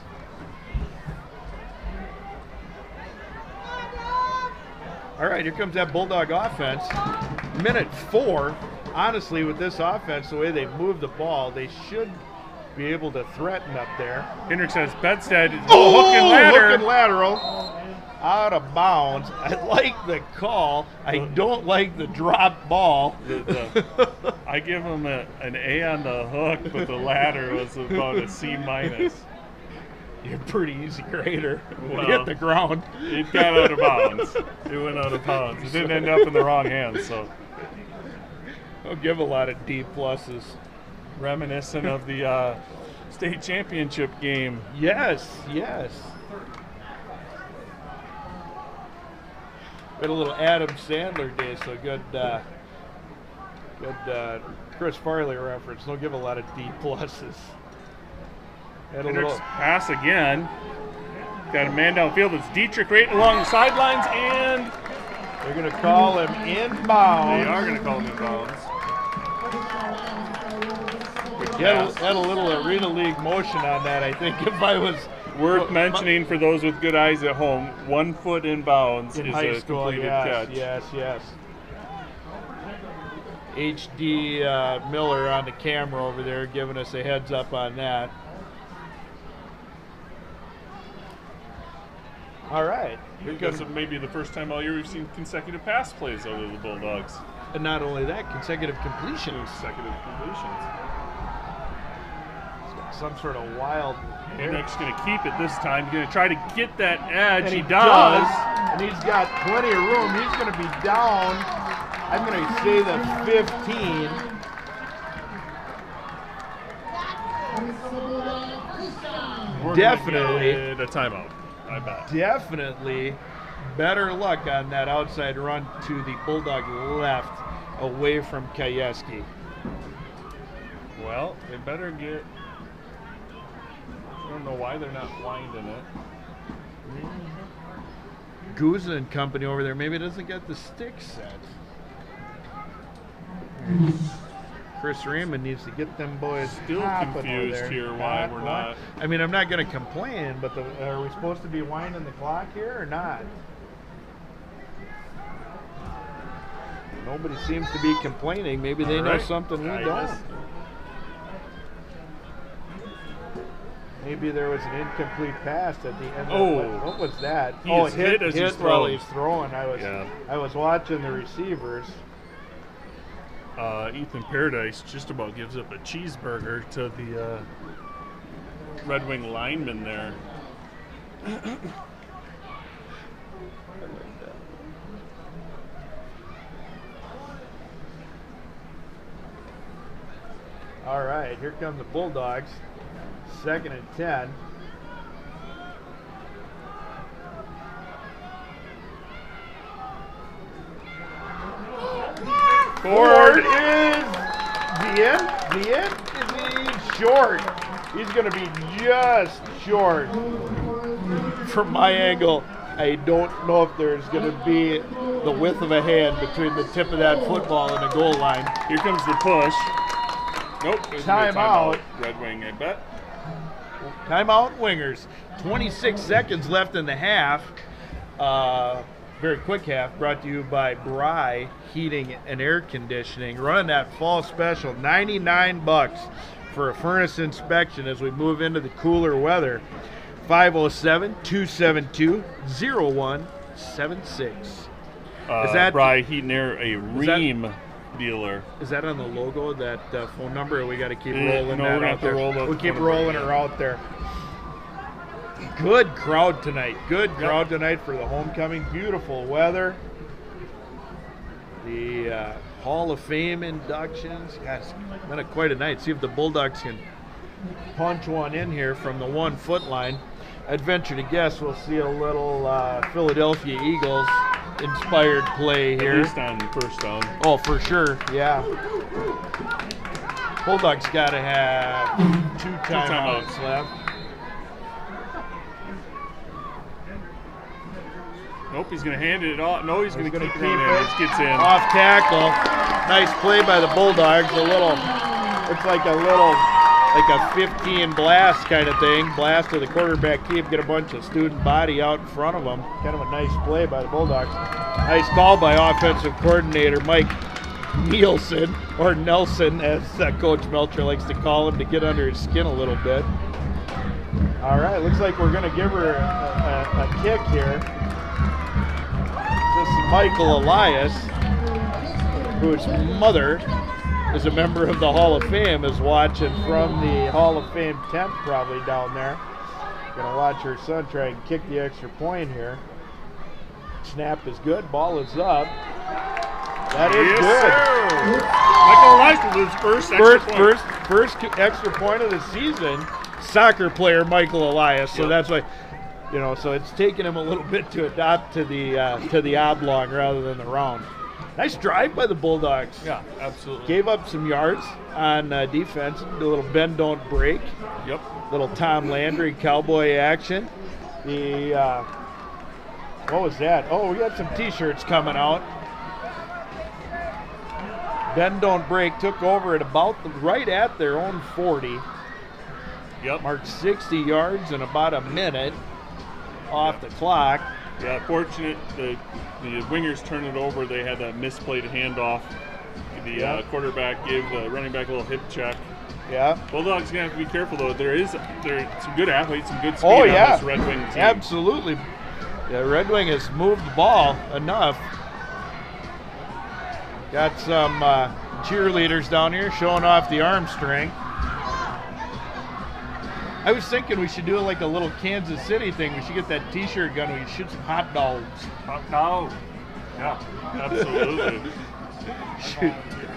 All right, here comes that Bulldog offense. Minute 4. Honestly, with this offense, the way they move the ball, they should be able to threaten up there. Hendrick says Bedstead. Hook and lateral. Out of bounds. I like the call. I don't like the drop ball. I give him an A on the hook, but the ladder was about a C-. You're a pretty easy grader. Well, it hit the ground. It got out of bounds. It went out of bounds. It didn't end up in the wrong hands, so. I'll give a lot of D pluses. Reminiscent of the state championship game. Yes. We had a little Adam Sandler day, so good Chris Farley reference. They'll give a lot of D pluses. Hendricks pass again. Got a man downfield. It's Dietrich right along the sidelines, and they're going to call him inbounds. They are going to call him inbounds. Had a little Arena League motion on that, I think, if I was... Worth mentioning for those with good eyes at home, 1 foot inbounds is a completed catch. Yes. H.D. Miller on the camera over there giving us a heads up on that. All right. Because it may be the first time all year we've seen consecutive pass plays out of the Bulldogs. And not only that, consecutive completions. Some sort of wild... Hendrick's going to keep it this time. He's going to try to get that edge. And he does. And he's got plenty of room. He's going to be down, I'm going to say the 15. Definitely. A timeout, I bet. Definitely better luck on that outside run to the Bulldog left away from Kayeski. Well, they better get... I don't know why they're not winding it. Guzza and company over there maybe doesn't get the stick set. Chris Raymond needs to get them boys Still hopping over confused there. here why we're not. I mean, I'm not going to complain, but are we supposed to be winding the clock here or not? Nobody seems to be complaining. Maybe they know something we don't. Maybe there was an incomplete pass at the end. What was that? Hit while he's throwing. I was watching the receivers. Ethan Paradise just about gives up a cheeseburger to the Red Wing lineman there. All right, here come the Bulldogs. 2nd and 10. Ford is the end. Is he short? He's going to be just short. From my angle, I don't know if there's going to be the width of a hand between the tip of that football and the goal line. Here comes the push. Nope. Timeout. Red Wing, I bet. Timeout, Wingers. 26 seconds left in the half. Very quick half, brought to you by Bry Heating and Air Conditioning. Running that fall special, $99 for a furnace inspection as we move into the cooler weather. 507-272-0176. Is that Bry Heating Air, a Ream dealer? Is that on the logo, that phone number, or we got to keep rolling that out there? We'll keep rolling her out there. Good crowd tonight. Good crowd tonight for the homecoming. Beautiful weather. The Hall of Fame inductions. Gosh, it's been quite a night. See if the Bulldogs can punch one in here from the 1 foot line. I'd venture to guess we'll see a little Philadelphia Eagles inspired play here. At least on first down. Oh, for sure, yeah. Bulldogs got to have two timeouts left. Nope, he's going to hand it off. No, he's going to keep it in there. It gets in. Off tackle. Nice play by the Bulldogs. Looks like a 15 blast kind of thing. Blast to the quarterback keep, get a bunch of student body out in front of them. Kind of a nice play by the Bulldogs. Nice call by offensive coordinator Mike Nielsen, or Nelson, as Coach Melcher likes to call him, to get under his skin a little bit. All right, looks like we're going to give her a kick here. This is Michael Elias, whose mother is a member of the Hall of Fame, is watching from the Hall of Fame tent probably down there. Gonna watch her son try and kick the extra point here. Snap is good, ball is up. That is good. Michael Elias with his first extra point of the season. Soccer player Michael Elias, so that's why, so it's taken him a little bit to adapt to the oblong rather than the round. Nice drive by the Bulldogs. Yeah, absolutely. Gave up some yards on defense. Do a little bend, don't break. Yep. Little Tom Landry cowboy action. What was that? Oh, we got some T-shirts coming out. Bend, don't break took over at right at their own 40. Yep. Marked 60 yards in about a minute off the clock. Yeah, fortunate the Wingers turned it over. They had a misplayed handoff. The quarterback gave the running back a little hip check. Yeah. Bulldogs gonna have to be careful though. There are some good athletes, some good speed on this Red Wing team. Absolutely. Yeah, Red Wing has moved the ball enough. Got some cheerleaders down here showing off the arm strength. I was thinking we should do like a little Kansas City thing. We should get that T-shirt gun. We should shoot some hot dogs. Hot dog. Yeah, absolutely.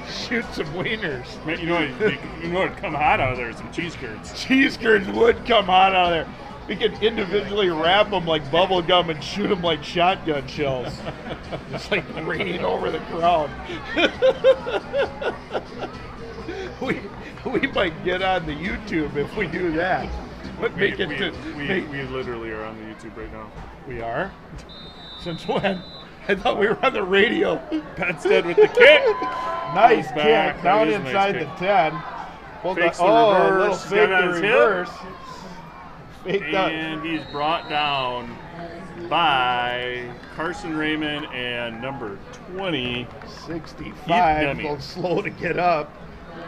shoot some wieners. Man, you know what would come hot out of there? Some cheese curds. Cheese curds would come hot out of there. We could individually wrap them like bubble gum and shoot them like shotgun shells. Just like raining over the crowd. We might get on the YouTube if we do that. make we, it to. we literally are on the YouTube right now. We are? Since when? I thought we were on the radio. Petstead with the kick. Nice Goes back. kick. That Down is a nice inside kick. the 10. Fakes the a little reverse. fake Got the on his hip. reverse. Faked up. And he's brought down by Carson Raymond and number 20. 65. Going slow to get up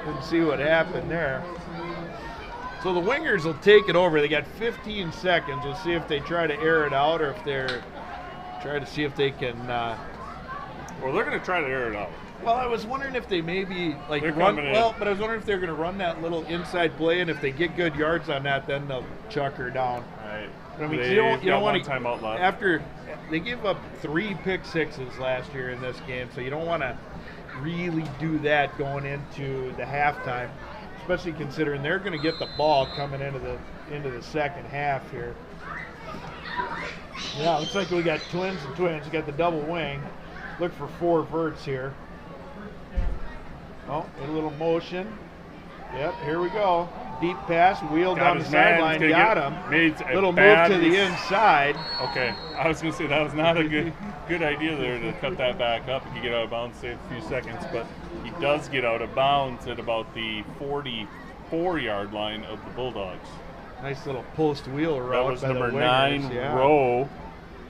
and see what happened there. So the wingers will take it over. They got 15 seconds. We'll see if they try to air it out or if they're trying to see if they can. Well, they're going to try to air it out. Well, I was wondering if they maybe like They're run. coming in. Well, but I was wondering if they're going to run that little inside play, and if they get good yards on that, then they'll chuck her down. Right. I mean, They've you don't got want one timeout left. after they gave up 3 pick sixes last year in this game, so you don't want to really do that going into the halftime, especially considering they're going to get the ball coming into the second half here. Yeah, looks like we got twins and twins. We got the double wing. Look for 4 verts here. Oh, a little motion. Yep, here we go. Deep pass, wheel down the sideline, got him. Little move to the inside. Okay, I was going to say that was not a good idea there to cut that back up. He could get out of bounds, save a few seconds, but he does get out of bounds at about the 44-yard line of the Bulldogs. Nice little post wheel route. That was by number the 9, wingers, yeah. Rowe,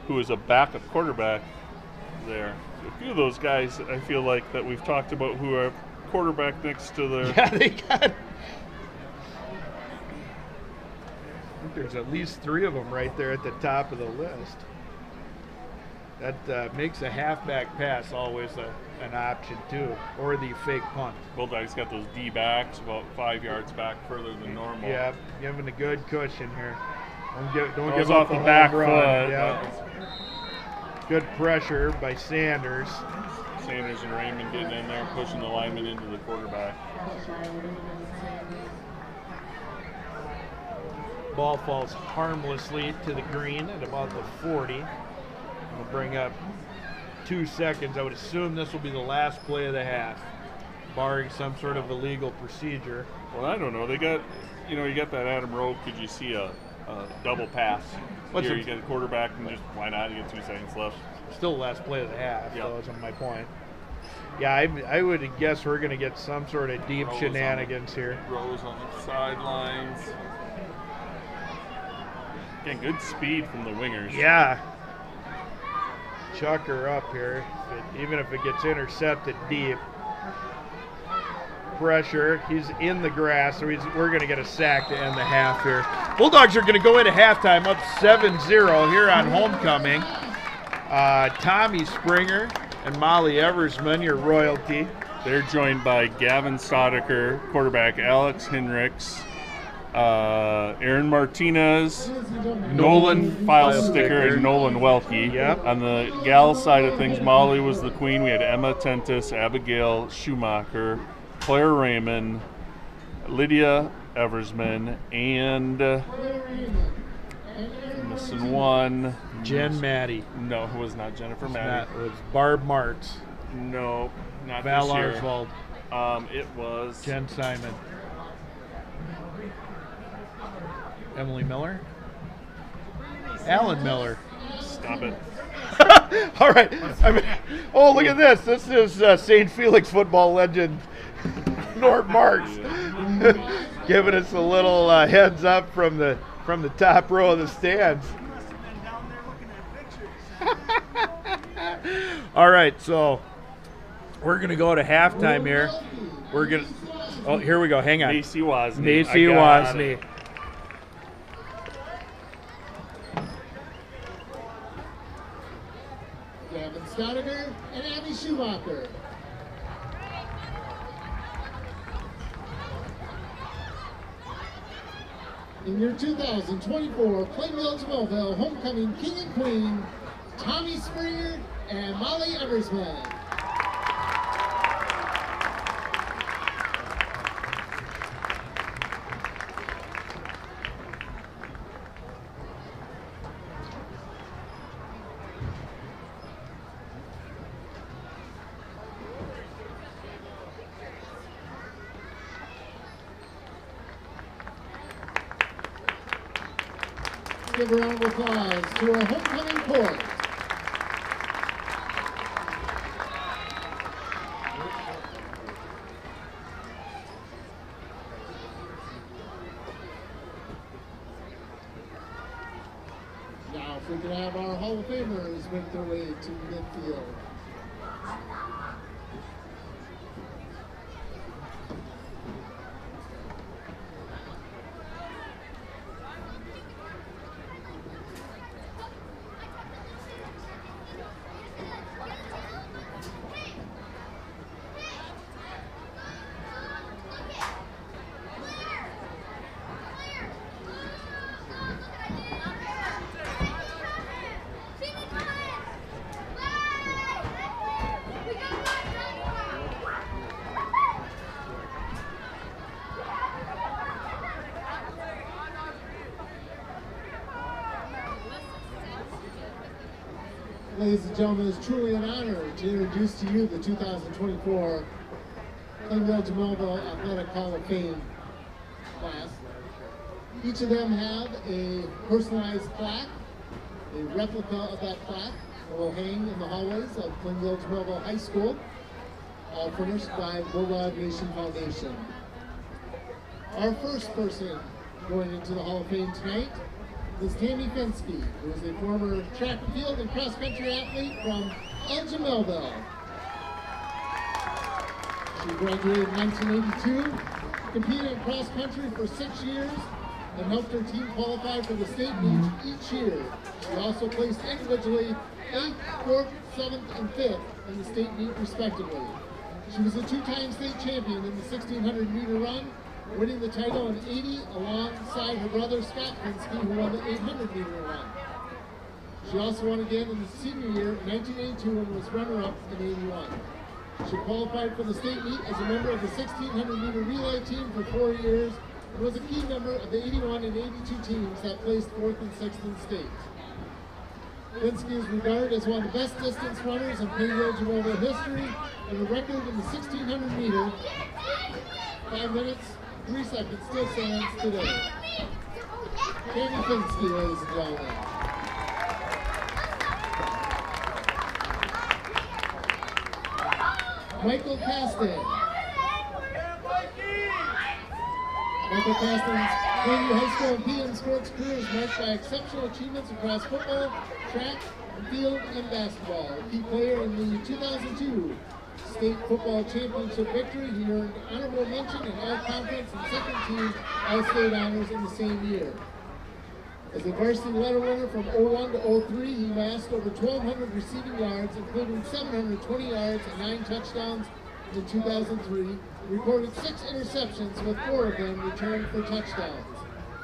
who is a backup quarterback there. So a few of those guys I feel like that we've talked about who are quarterback next to their. Yeah, they got. I think there's at least 3 of them right there at the top of the list. That makes a halfback pass always an option too, or the fake punt. Bulldogs got those D backs about 5 yards back further than normal. Yeah, giving a good cushion here. Don't Goes give off up the a back home foot. run. Yeah. Good pressure by Sanders. Sanders and Raymond getting in there, pushing the lineman into the quarterback. Ball falls harmlessly to the green at about the 40. We'll bring up 2 seconds. I would assume this will be the last play of the half, barring some sort of illegal procedure. Well, I don't know. They got, you got that Adam Rowe. Could you see a double pass? Here you get a quarterback and just, why not? You get 2 seconds left. Still the last play of the half, Yep. so that's my point. Yeah, I would guess we're going to get some sort of deep shenanigans here. Rose on the sidelines. Again, good speed from the wingers. Yeah. Chuck her up here, even if it gets intercepted deep. Pressure, he's in the grass, so we're going to get a sack to end the half here. Bulldogs are going to go into halftime up 7-0 here on homecoming. Tommy Springer and Molly Eversman, your royalty. They're joined by Gavin Sodeker, quarterback Alex Hinrichs, Aaron Martinez, Nolan Filesticker, and Nolan Welke. Yep. On the gal side of things, Molly was the queen. We had Emma Tentis, Abigail Schumacher, Claire Raymond, Lydia Eversman, and missing one. Jen Maddie. No, it was not Jennifer Maddie. It was Barb Martz. No, not Val this year. Arswald. It was Jen Simon. Emily Miller. Alan Miller. Stop it. All right. Look at this. This is St. Felix football legend Nort Marks giving us a little heads up from the top row of the stands. All right, so we're gonna go to halftime here. Oh, here we go. Hang on. Macy Wozni. Macy Wozni. Gavin Stoniger and Abby Schumacher. In your 2024 Plainville-Jamesville Homecoming King and Queen, Tommy Springer and Molly Eversman. give a round of applause to our homecoming court. Now, if we could have our Hall of Famers make their way to midfield. Ladies and gentlemen, it's truly an honor to introduce to you the 2024 Plainville to Melville Athletic Hall of Fame class. Each of them have a personalized plaque, a replica of that plaque that will hang in the hallways of Plainville to Melville High School, all furnished by Bulldog Nation Foundation. Our first person going into the Hall of Fame tonight is Tammy Fensky, who is a former track and field and cross-country athlete from Elgin, Melville. She graduated in 1982, competed in cross-country for 6 years, and helped her team qualify for the state meet each year. She also placed individually 8th, 4th, 7th, and 5th in the state meet respectively. She was a two-time state champion in the 1600-meter run, winning the title in 80 alongside her brother Scott Fensky, who won the 800-meter run. She also won again in the senior year in 1982 and was runner-up in 81. She qualified for the state meet as a member of the 1600-meter relay team for 4 years and was a key member of the 81 and 82 teams that placed 4th and 6th in state. Fensky is regarded as one of the best distance runners in Plainville to Melville history, and a record in the 1600-meter, 5 minutes, 3 seconds, still stands today. Tammy Fensky, ladies and gentlemen. Michael Caston. Michael Caston's Plainview High School and PM sports career is marked by exceptional achievements across football, track, and field, and basketball. A key player in the 2002 state football championship victory, he earned honorable mention in all conference and second team all-state honors in the same year. As a varsity letter winner from 01 to 03, he amassed over 1,200 receiving yards, including 720 yards and 9 touchdowns in 2003, recorded 6 interceptions with 4 of them returned for touchdowns.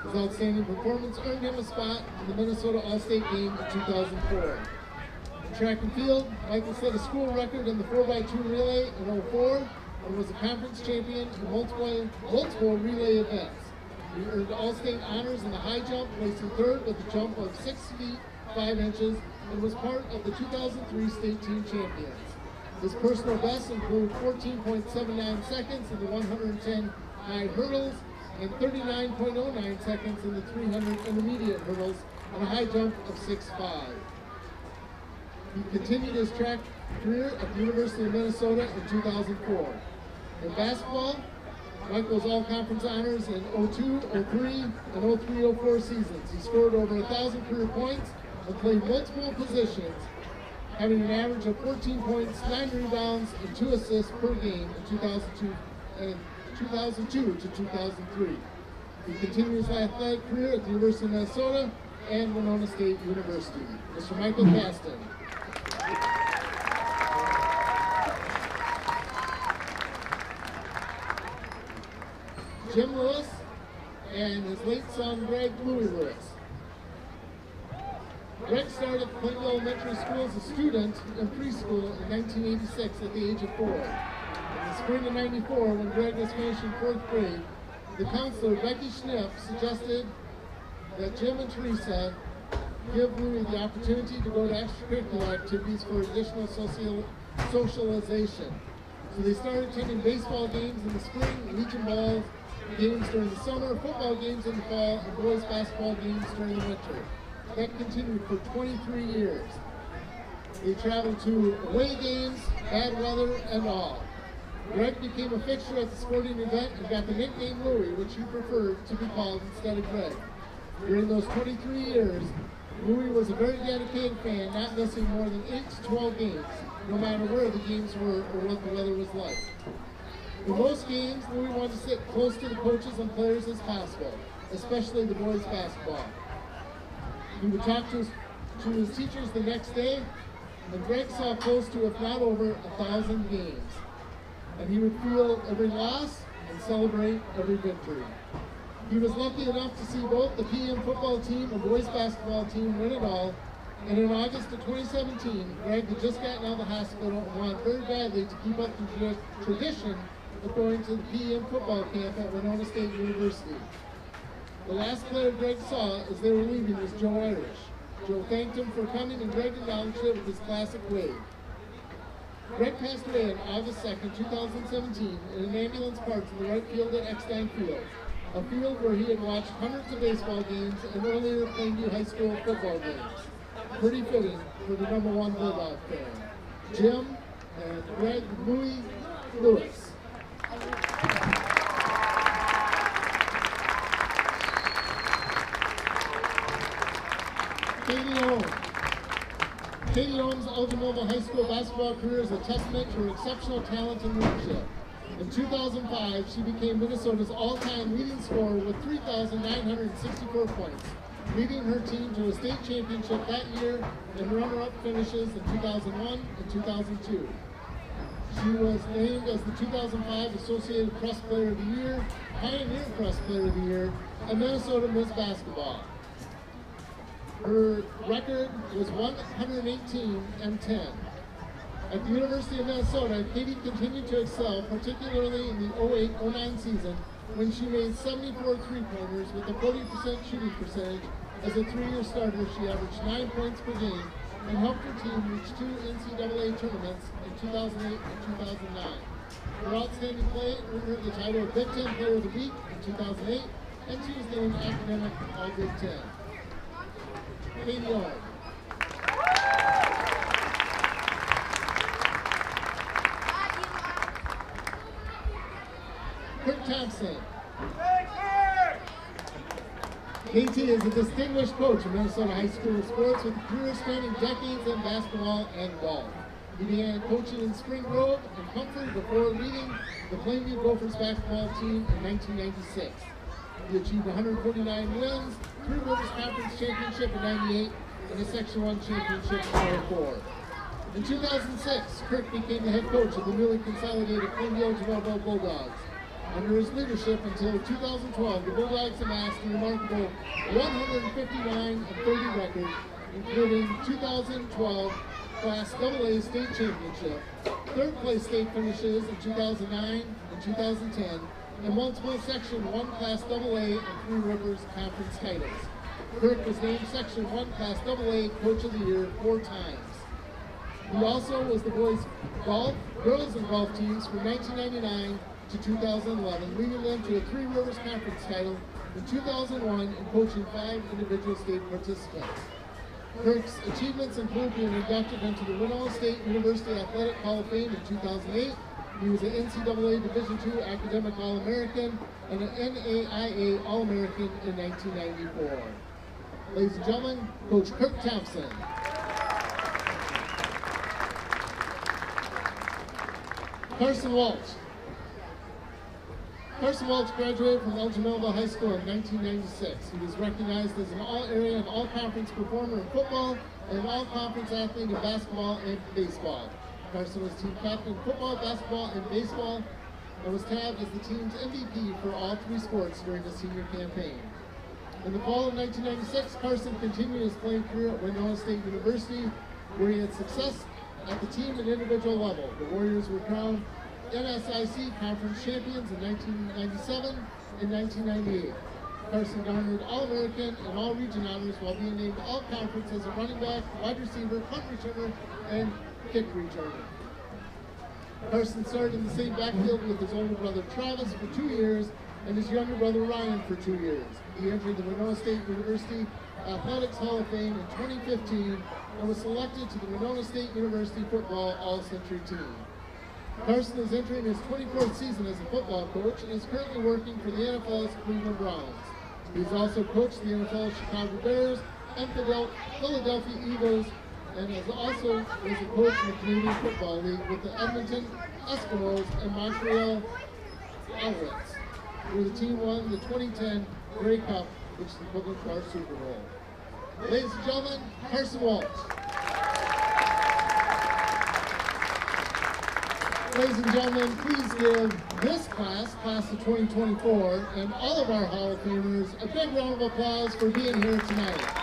His outstanding performance earned him a spot in the Minnesota All-State game in 2004. In track and field, Michael set a school record in the 4x2 relay in 04 and was a conference champion in multiple relay events. He earned all-state honors in the high jump, placing 3rd with a jump of 6 feet 5 inches, and was part of the 2003 state team champions. His personal bests include 14.79 seconds in the 110 high hurdles and 39.09 seconds in the 300 intermediate hurdles and a high jump of 6.5. He continued his track career at the University of Minnesota in 2004. In basketball, Michael's all-conference honors in 02, 03, and 03, 04 seasons. He scored over 1,000 career points and played multiple positions, having an average of 14 points, 9 rebounds, and 2 assists per game in 2002 to 2003. He continued his athletic career at the University of Minnesota and Winona State University. Mr. Michael Caston. Jim Lewis and his late son, Greg Louis Lewis. Greg started at Plainville Elementary School as a student in preschool in 1986 at the age of 4. In the spring of '94, when Greg was finishing 4th grade, the counselor, Becky Schnipp, suggested that Jim and Teresa give Louis the opportunity to go to extracurricular activities for additional socialization. So they started attending baseball games in the spring, Legion balls games during the summer, football games in the fall, and boys basketball games during the winter. that continued for 23 years. They traveled to away games, bad weather, and all. Greg became a fixture at the sporting event and got the nickname Louie, which he preferred to be called instead of Greg. During those 23 years, Louie was a very dedicated fan, not missing more than 8 to 12 games, no matter where the games were or what the weather was like. In most games, Louie wanted to sit close to the coaches and players as possible, especially the boys' basketball. He would talk to his teachers the next day, and Greg saw close to, if not over, 1,000 games. And he would feel every loss and celebrate every victory. He was lucky enough to see both the PM football team and boys basketball team win it all, and in August of 2017, Greg had just gotten out of the hospital and wanted very badly to keep up the tradition of going to the PM football camp at Winona State University. The last player Greg saw as they were leaving was Joe Irish. Joe thanked him for coming, and Greg acknowledged it with his classic wave. Greg passed away on August 2nd, 2017 in an ambulance parked in the right field at Eckstein Field, a field where he had watched hundreds of baseball games and earlier Plainview High School football games. Pretty fitting for the #1 Bulldog fan. Jim and Greg Louie Lewis. Katie Ohm's Elgin Mobile High School basketball career is a testament to her exceptional talent and leadership. In 2005, she became Minnesota's all-time leading scorer with 3,964 points, leading her team to a state championship that year and runner-up finishes in 2001 and 2002. She was named as the 2005 Associated Press Player of the Year, Pioneer Press Player of the Year, and Minnesota Miss Basketball. Her record was 118-10. At the University of Minnesota, Katie continued to excel, particularly in the 08-09 season, when she made 74 three-pointers with a 40% shooting percentage. As a 3-year starter, she averaged 9 points per game and helped her team reach 2 NCAA tournaments in 2008 and 2009. Her outstanding play earned her the title of Big Ten Player of the Week in 2008, and she was named Academic All-Big Ten. Katie Ohm. Kirk Thompson. KT is a distinguished coach in Minnesota high school sports with a career spanning decades in basketball and golf. He began coaching in Spring Grove and Comfort before leading the Plainview Gophers basketball team in 1996. He achieved 149 wins, 3 Rivers Conference Championship in 98, and a Section 1 championship in 04. In 2006, Kirk became the head coach of the newly consolidated Plainview Bulldogs. Under his leadership until 2012, the Bulldogs amassed a remarkable 159-30 record, including 2012 Class AA state championship, third-place state finishes in 2009 and 2010, and multiple Section 1 Class AA and 3 Rivers Conference titles. Kirk was named Section 1 Class AA Coach of the Year 4 times. He also was the boys' golf, girls and golf teams from 1999 to 2011, leading them to a 3 Rivers Conference title in 2001 and coaching 5 individual state participants. Kirk's achievements include being inducted into the Winona State University Athletic Hall of Fame in 2008. He was an NCAA Division II Academic All-American and an NAIA All-American in 1994. Ladies and gentlemen, Coach Kirk Thompson. Carson Walsh. Carson Walsh graduated from Elgin Melville High School in 1996. He was recognized as an all-area and all-conference performer in football and an all-conference athlete in basketball and baseball. Carson was team captain in football, basketball, and baseball, and was tabbed as the team's MVP for all 3 sports during his senior campaign. In the fall of 1996, Carson continued his playing career at Winona State University, where he had success at the team and individual level. The Warriors were crowned NSIC Conference Champions in 1997 and 1998. Carson garnered All-American and All-Region honors while being named All-Conference as a running back, wide receiver, punt returner, and kick returner. Carson started in the same backfield with his older brother Travis for 2 years and his younger brother Ryan for 2 years. He entered the Winona State University Athletics Hall of Fame in 2015 and was selected to the Winona State University Football All-Century team. Carson is entering his 24th season as a football coach and is currently working for the NFL's Cleveland Browns. He's also coached the NFL's Chicago Bears and Philadelphia Eagles, and also was a coach in the Canadian Football League with the Edmonton Eskimos and Montreal Alouettes, where the team won the 2010 Grey Cup, which is the equivalent to our Super Bowl. Ladies and gentlemen, Carson Walsh. Ladies and gentlemen, please give this class of 2024, and all of our Hall of Famers a big round of applause for being here tonight.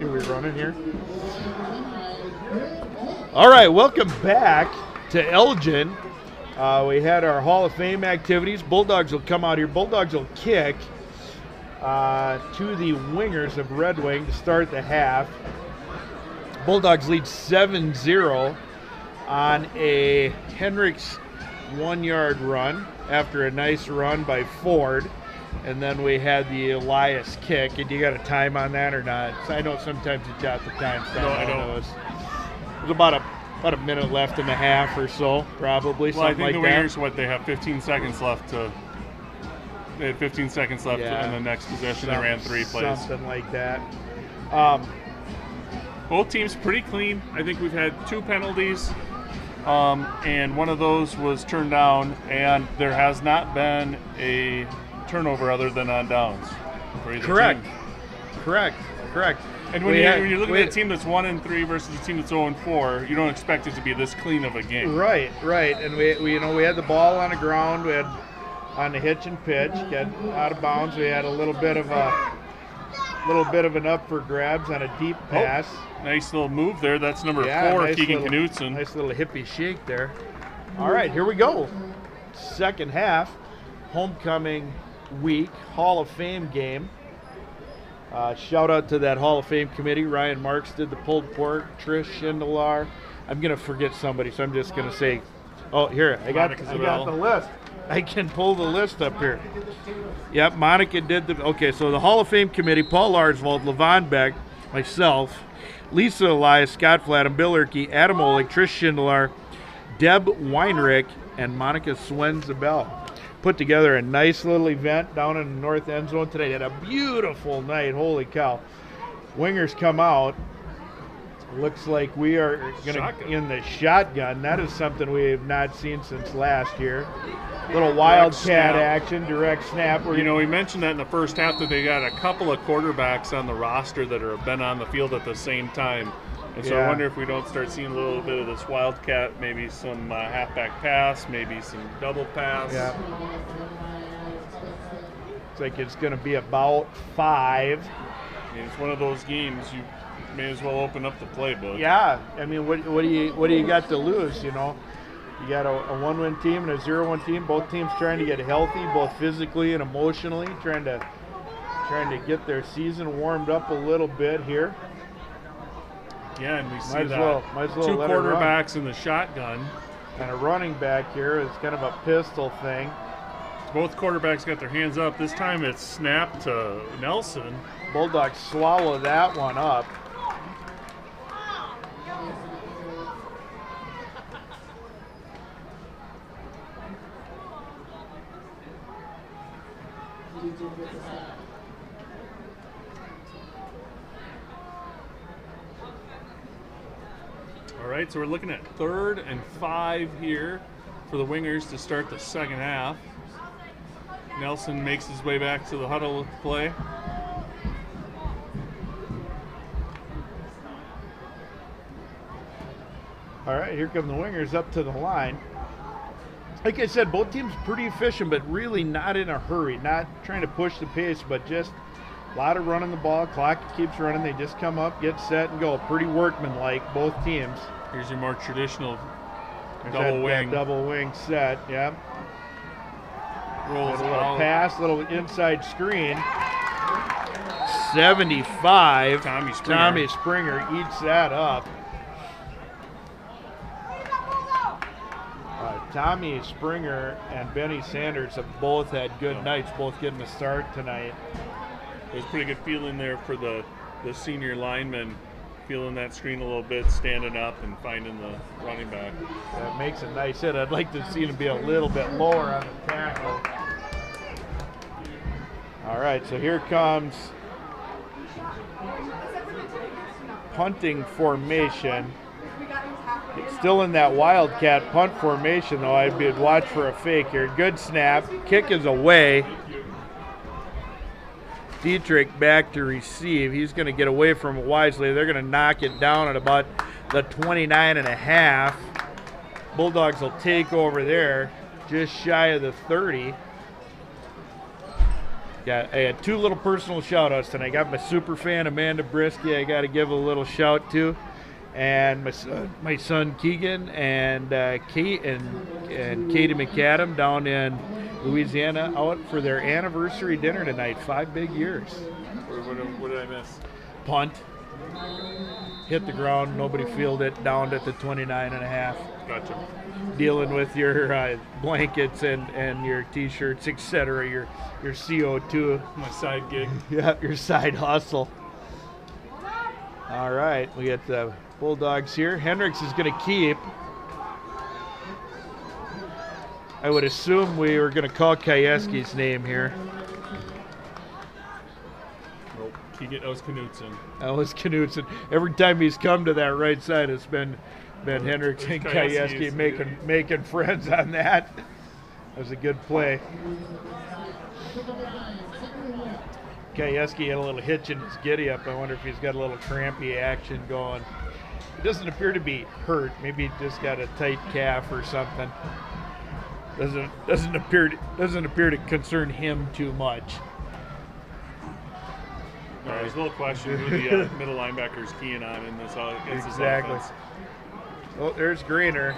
Are we running here? All right, welcome back to Elgin. We had our Hall of Fame activities. Bulldogs will come out here. Bulldogs will kick to the wingers of Red Wing to start the half. Bulldogs lead 7-0 on a Hendricks 1-yard run after a nice run by Ford. And then we had the Elias kick. And you got a time on that or not? I know sometimes you got the time. No, I don't. It was about a minute left in the half or so, probably. Well, I something think like the Wingers, they have 15 seconds left They had 15 seconds left in the next possession. They ran 3 plays. Something like that. Both teams pretty clean. I think we've had 2 penalties, and one of those was turned down, and there has not been a turnover other than on downs for either Correct. team. Correct. And when you're looking at a team that's 1-3 versus a team that's 0-4, you don't expect it to be this clean of a game. Right. And we had the ball on the ground. We had on the hitch and pitch, got out of bounds. We had a little bit of an up for grabs on a deep pass. Oh, nice little move there. That's number 4, nice Keegan Knutson. Nice little hippie shake there. All right, here we go. Second half, homecoming week, Hall of Fame game. Shout out to that Hall of Fame committee. Ryan Marks did the pulled pork. Trish Schindler. I'm going to forget somebody, so I'm just going to say, here, I got the list. I can pull the list up here. Yep, Monica did so the Hall of Fame committee, Paul Larsvold, Levon Beck, myself, Lisa Elias, Scott Flatham, Bill Erkey, Adam Olick, Trish Schindler, Deb Weinrich, and Monica Swenzabel. Put together a nice little event down in the north end zone today. They had a beautiful night. Holy cow. Wingers come out. Looks like we are going to in the shotgun. That is something we have not seen since last year. Little wildcat action, direct snap. We mentioned that in the first half that they got a couple of quarterbacks on the roster that have been on the field at the same time. And so I wonder if we don't start seeing a little bit of this wildcat, maybe some halfback pass, maybe some double pass. Yeah. Looks like it's going to be about 5. It's one of those games you may as well open up the playbook. Yeah, I mean, what do you got to lose? You got a 1-win team and a 0-1 team. Both teams trying to get healthy, both physically and emotionally, trying to get their season warmed up a little bit here. Yeah, and we see might as well 2 quarterbacks in the shotgun. And a running back here. It's kind of a pistol thing. Both quarterbacks got their hands up. This time it's snapped to Nelson. Bulldogs swallow that one up. All right, so we're looking at 3rd and 5 here for the Wingers to start the second half. Nelson makes his way back to the huddle play. All right, here come the Wingers up to the line. Like I said, both teams pretty efficient, but really not in a hurry. Not trying to push the pace, but just a lot of running the ball. Clock keeps running. They just come up, get set, and go. Pretty workmanlike, both teams. Here's your more traditional double wing set, yeah. Rolls a little pass, little inside screen. 75. Tommy Springer eats that up. Tommy Springer and Benny Sanders have both had good nights, both getting a start tonight. There's a pretty good feeling there for the senior lineman, feeling that screen a little bit, standing up and finding the running back. That makes a nice hit. I'd like to see him be a little bit lower on the tackle. All right, so here comes punting formation. It's still in that wildcat punt formation, though. I'd watch for a fake here. Good snap. Kick is away. Dietrich back to receive. He's going to get away from it wisely. They're going to knock it down at about the 29.5. Bulldogs will take over there, just shy of the 30. I had two little personal shout outs tonight. I got my super fan Amanda Brisky, I got to give a little shout to, and my son Keegan and Kate and Katie McAdam down in Louisiana out for their anniversary dinner tonight. 5 big years. What did I miss? Punt, hit the ground, nobody fielded it, downed at the 29.5. Gotcha. Dealing with your blankets and your t-shirts, etc., your CO2. My side gig. Yeah, your side hustle. All right, we got the Bulldogs here. Hendricks is going to keep. I would assume we were going to call Kayeski's name here. Nope. That was Knutson. That was Knutson. Every time he's come to that right side, it's been Hendricks and Kayeski making friends on that. That was a good play. Kayeski had a little hitch in his giddy-up. I wonder if he's got a little crampy action going. He doesn't appear to be hurt. Maybe he just got a tight calf or something. Doesn't appear to concern him too much. No, there's a little question who the middle linebacker's keying on in this Exactly. offense. Well, there's Greener.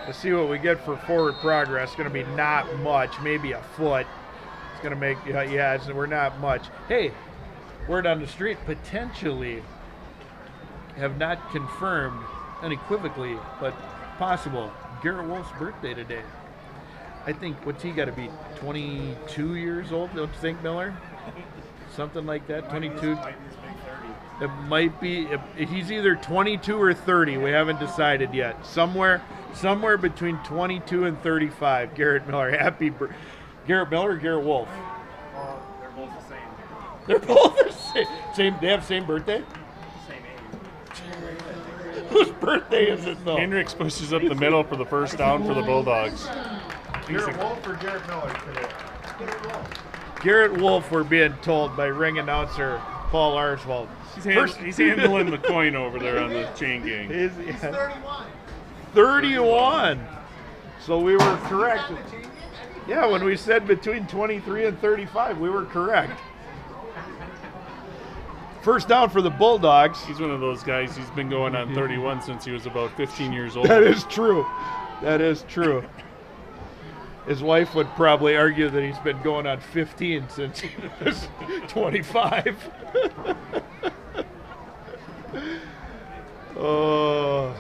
Let's see what we get for forward progress. It's going to be not much, maybe a foot. It's going to make, we're not much. Hey, word on the street, potentially have not confirmed unequivocally, but possible. Garrett Wolf's birthday today. I think, what's he got to be, 22 years old, don't you think, Miller? Something like that, 22. It might be, he's either 22 or 30. We haven't decided yet. Somewhere between 22 and 35. Garrett Miller, Garrett Miller or Garrett Wolf? They're both the same. They're both the same. They have the same birthday? Same age. Whose birthday is it though? Hendricks pushes up the middle for the first down for the Bulldogs. Garrett Wolf or Garrett Miller today? Garrett Wolf. Garrett Wolf, we're being told by ring announcer Paul Arswald. He's handling the coin over there on the chain gang. He's 31. 31. So we were correct. Yeah, when we said between 23 and 35, we were correct. First down for the Bulldogs. He's one of those guys, he's been going on 31 since he was about 15 years old. That is true. That is true. His wife would probably argue that he's been going on 15 since he was 25. Oh.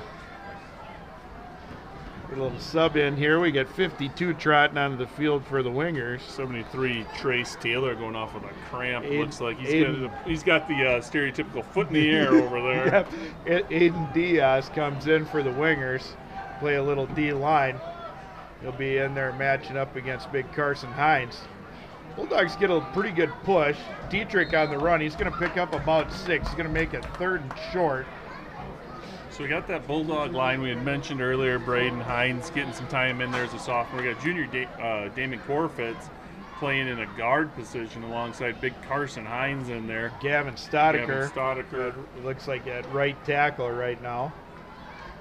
A little sub in here. We got 52 trotting onto the field for the Wingers. 73, Trace Taylor going off with a cramp. Looks like he's got the stereotypical foot in the air over there. Yep. Aiden Diaz comes in for the Wingers. Play a little D line. He'll be in there matching up against big Carson Hines. Bulldogs get a pretty good push. Dietrich on the run. He's going to pick up about 6. He's going to make it 3rd and short. So we got that Bulldog line we had mentioned earlier. Braden Hines getting some time in there as a sophomore. We got junior Damon Corfitz playing in a guard position alongside big Carson Hines in there. Gavin Stodiker. Looks like at right tackle right now.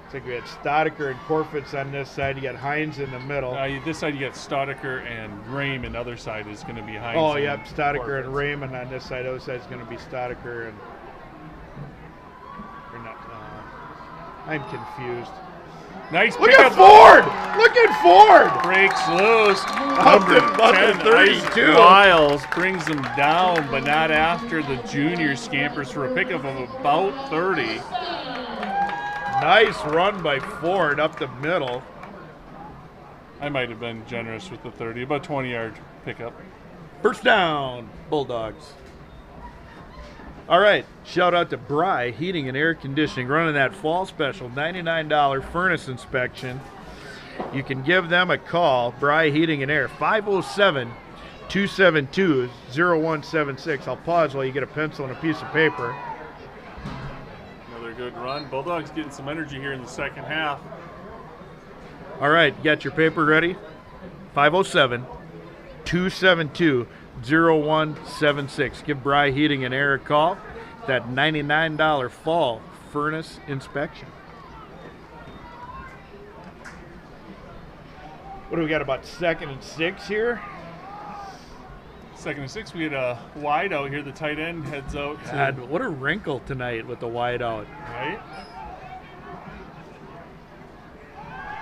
Looks like we had Stodiker and Corfitz on this side. You got Hines in the middle. This side you got Stodiker and Raymond. Other side is going to be Hines. Oh, yep, Stodiker and Raymond on this side. Other side is going to be Stodiker and. I'm confused. Nice Look pickup. at Ford! Look at Ford! Breaks loose. Up Number to 10, 32. Ice Wiles brings them down, but not after the junior scampers for a pickup of about 30. Nice run by Ford up the middle. I might have been generous with the 30, about 20-yard pickup. First down, Bulldogs. All right, shout out to Bry Heating and Air Conditioning, running that fall special, $99 furnace inspection. You can give them a call, Bry Heating and Air, 507-272-0176. I'll pause while you get a pencil and a piece of paper. Another good run. Bulldogs getting some energy here in the second half. All right, you got your paper ready? 507-272-0176. Give Bry Heating and Air a call. That $99 fall furnace inspection. What do we got, about 2nd and 6 here? Second and 6, we had a wide out here. The tight end heads out. God, what a wrinkle tonight with the wide out. Right?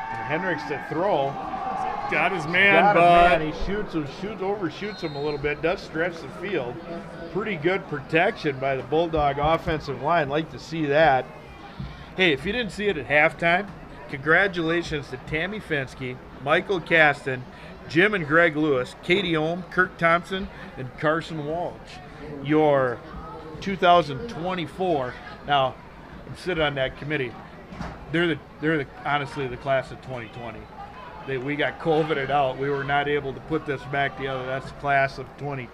And Hendricks to throw. Got his man, Got him, but man. He overshoots him a little bit, does stretch the field. Pretty good protection by the Bulldog offensive line. Like to see that. Hey, if you didn't see it at halftime, congratulations to Tammy Fensky, Michael Caston, Jim and Greg Lewis, Katie Ohm, Kirk Thompson, and Carson Walsh. Your 2024. Now, I'm sitting on that committee. They're honestly the class of 2020. We got COVIDed out. We were not able to put this back together. That's the class of 2020.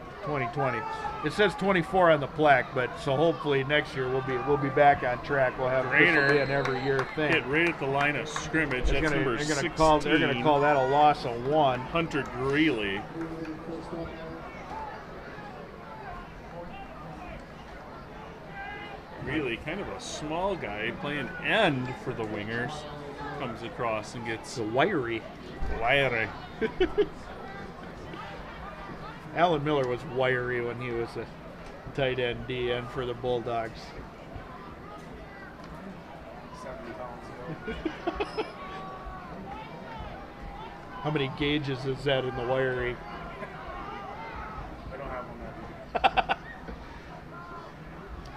It says 24 on the plaque, but so hopefully next year we'll be back on track. We'll have this will be an every year thing. hit right at the line of scrimmage. That's number 16. They're going to call that a loss of 1. Hunter Greeley. Really kind of a small guy playing end for the Wingers. Comes across and gets wiry. Alan Miller was wiry when he was a tight end DN for the Bulldogs. 70 pounds. How many gauges is that in the wiry? I don't have one that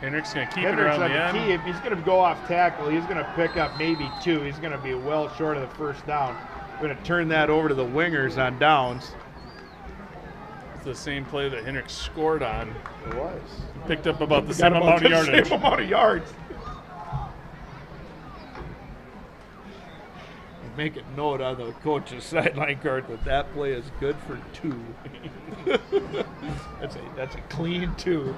Hendricks going to keep Hendricks it around the on the end. key. If he's going to go off tackle, he's going to pick up maybe 2. He's going to be well short of the first down. We're going to turn that over to the Wingers on downs. It's the same play that Hendricks scored on. It was. Picked up about the same amount of yardage. Same amount of yards. Make a note on the coach's sideline card that play is good for 2. That's a clean 2.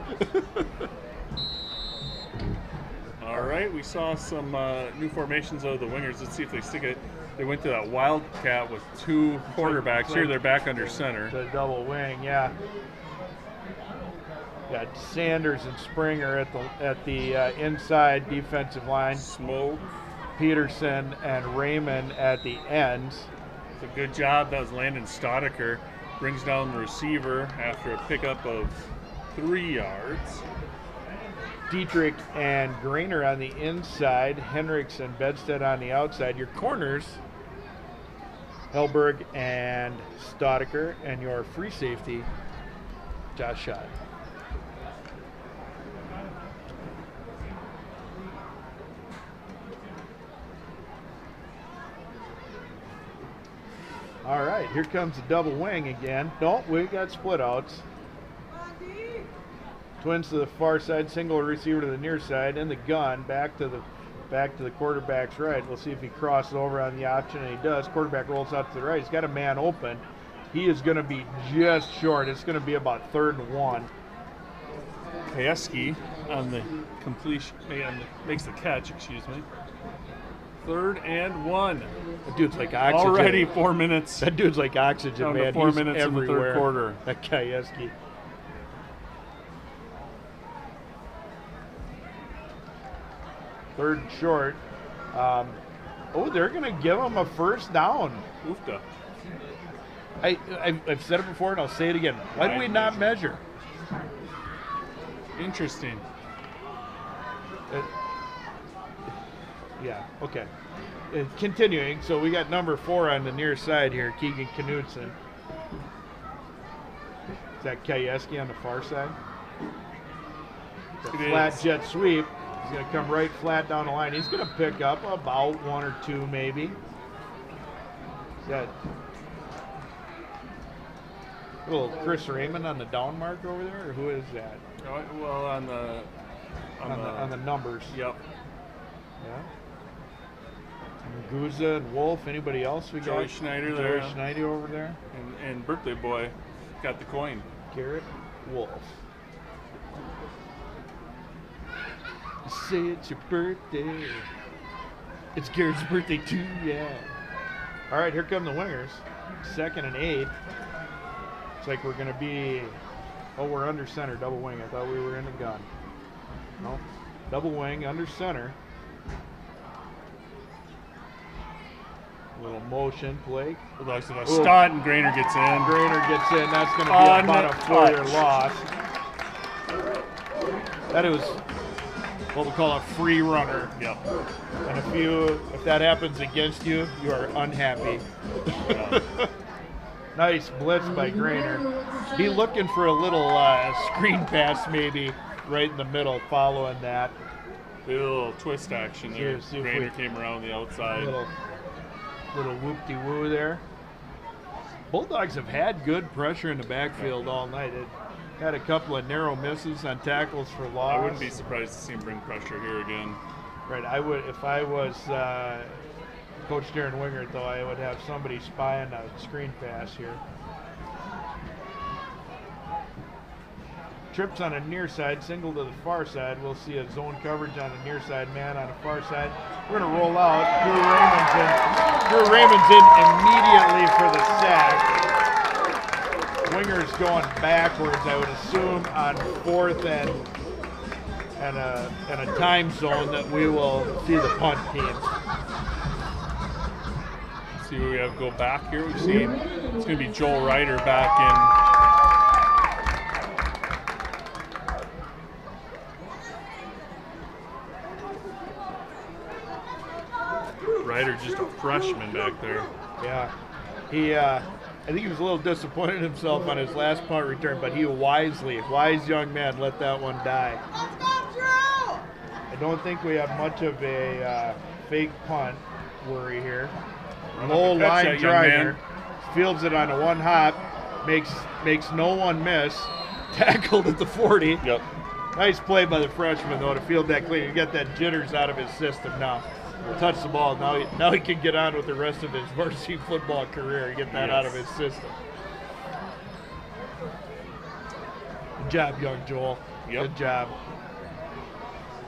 All right, we saw some new formations of the Wingers. Let's see if they stick it. They went to that wildcat with 2 quarterbacks. Here they're back under center. The double wing, yeah. Got Sanders and Springer at the inside defensive line. Smoke. Peterson and Raymond at the ends. It's a good job. That was Landon Staudiker. Brings down the receiver after a pickup of 3 yards. Dietrich and Grainer on the inside. Hendricks and Bedstead on the outside. Your corners, Helberg and Staudiker, and your free safety, Josh Schott. All right, here comes the double wing again. No, we got split outs. Twins to the far side, single receiver to the near side, and the gun back to the quarterback's right. We'll see if he crosses over on the option, and he does. Quarterback rolls out to the right. He's got a man open. He is going to be just short. It's going to be about 3rd and 1. Kayeski on the completion, makes the catch, excuse me. 3rd and 1. That dude's like oxygen. Already 4 minutes. That dude's like oxygen, Down man. to 4 He's minutes everywhere. in the 3rd quarter. That Kayeski. Third and short. They're going to give him a first down. Oofta. I've said it before and I'll say it again. Why do we not measure? Interesting. Yeah, okay. Continuing, so we got number 4 on the near side here, Keegan Knudsen. Is that Kayeski on the far side? The flat jet sweep. He's going to come right flat down the line. He's going to pick up about 1 or 2 maybe. Got a little Chris Raymond on the down mark over there, or who is that? Well, on the numbers. Yep. Yeah. Guza and Wolf. Anybody else we got? Joey Schneider there. Joey Schneider over there. And birthday boy got the coin. Garrett Wolf. Say it's your birthday. It's Garrett's birthday too, yeah. All right, here come the Wingers. 2nd and 8. Looks like we're going to be, we're under center, double wing. I thought we were in the gun. No, double wing, under center. Little motion play. Bulldogs with a stunt, and Grainer gets in. Grainer gets in. That's going to be about a 4-year loss. That was what we call a free runner. Yep. And if that happens against you, you are unhappy. Yeah. Nice blitz by Grainer. Be looking for a little screen pass maybe right in the middle following that. A little twist action there. Grainer came around the outside. Little whoop-de-woo there. Bulldogs have had good pressure in the backfield all night. It had a couple of narrow misses on tackles for loss. I wouldn't be surprised to see him bring pressure here again. Right, I would if I was Coach Darren Wingert, though. I would have somebody spying a screen pass here. Trips on a near side, single to the far side. We'll see a zone coverage on a near side man on the far side. We're going to roll out. Drew Raymond's in immediately for the sack. Winger's going backwards, I would assume, on 4th and a time zone that we will see the punt team. See what we have go back here. We've seen it's going to be Joel Ryder back in. Ryder just a freshman back there. Yeah. I think he was a little disappointed in himself on his last punt return, but he wise young man, let that one die. I don't think we have much of a fake punt worry here. Low line driver, fields it on a one hop, makes no one miss, tackled at the 40. Yep. Nice play by the freshman, though, to field that clean. You get that jitters out of his system now. Touch the ball. Now he can get on with the rest of his varsity football career. Get that out of his system. Good job, young Joel. Yep. Good job.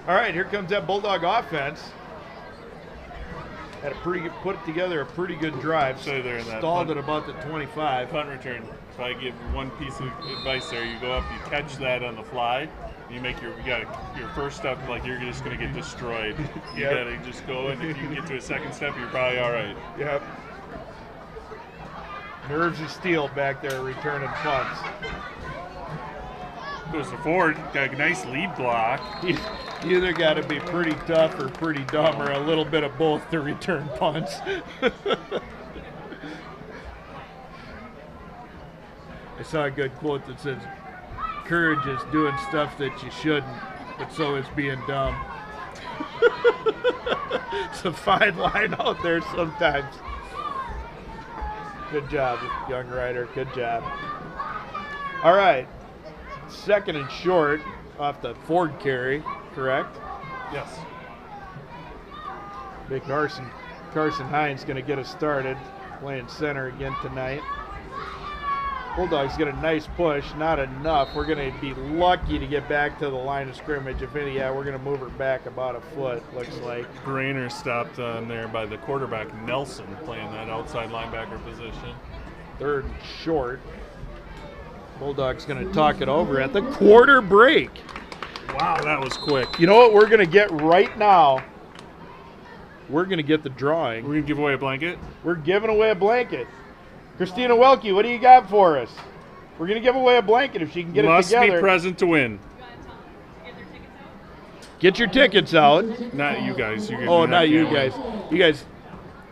All right, here comes that Bulldog offense. Put together a pretty good drive. So there in that stalled punt, at about the 25. punt return. If I give one piece of advice there, you go up, you catch that on the fly. You make your first step like you're just going to get destroyed. You got to just go, and if you get to a second step, you're probably all right. Yep. Nerves of steel back there returning punts. Goes to Ford, got a nice lead block. You either got to be pretty tough or pretty dumb or a little bit of both to return punts. I saw a good quote that says, "Courage is doing stuff that you shouldn't, but so is being dumb." It's a fine line out there sometimes. Good job, young Ryder. Good job. All right. 2nd and short off the Ford carry, correct? Yes. Big Carson Hines going to get us started, playing center again tonight. Bulldogs get a nice push, not enough. We're going to be lucky to get back to the line of scrimmage. If any, we're going to move her back about a foot, looks like. Grainer stopped on there by the quarterback, Nelson, playing that outside linebacker position. 3rd and short. Bulldogs going to talk it over at the quarter break. Wow, that was quick. You know what we're going to get right now? We're going to get the drawing. We're going to give away a blanket? We're giving away a blanket. Christina Welke, what do you got for us? We're going to give away a blanket if she can get it together. Must be present to win. Get your tickets out. Not you guys. Not you guys. You guys,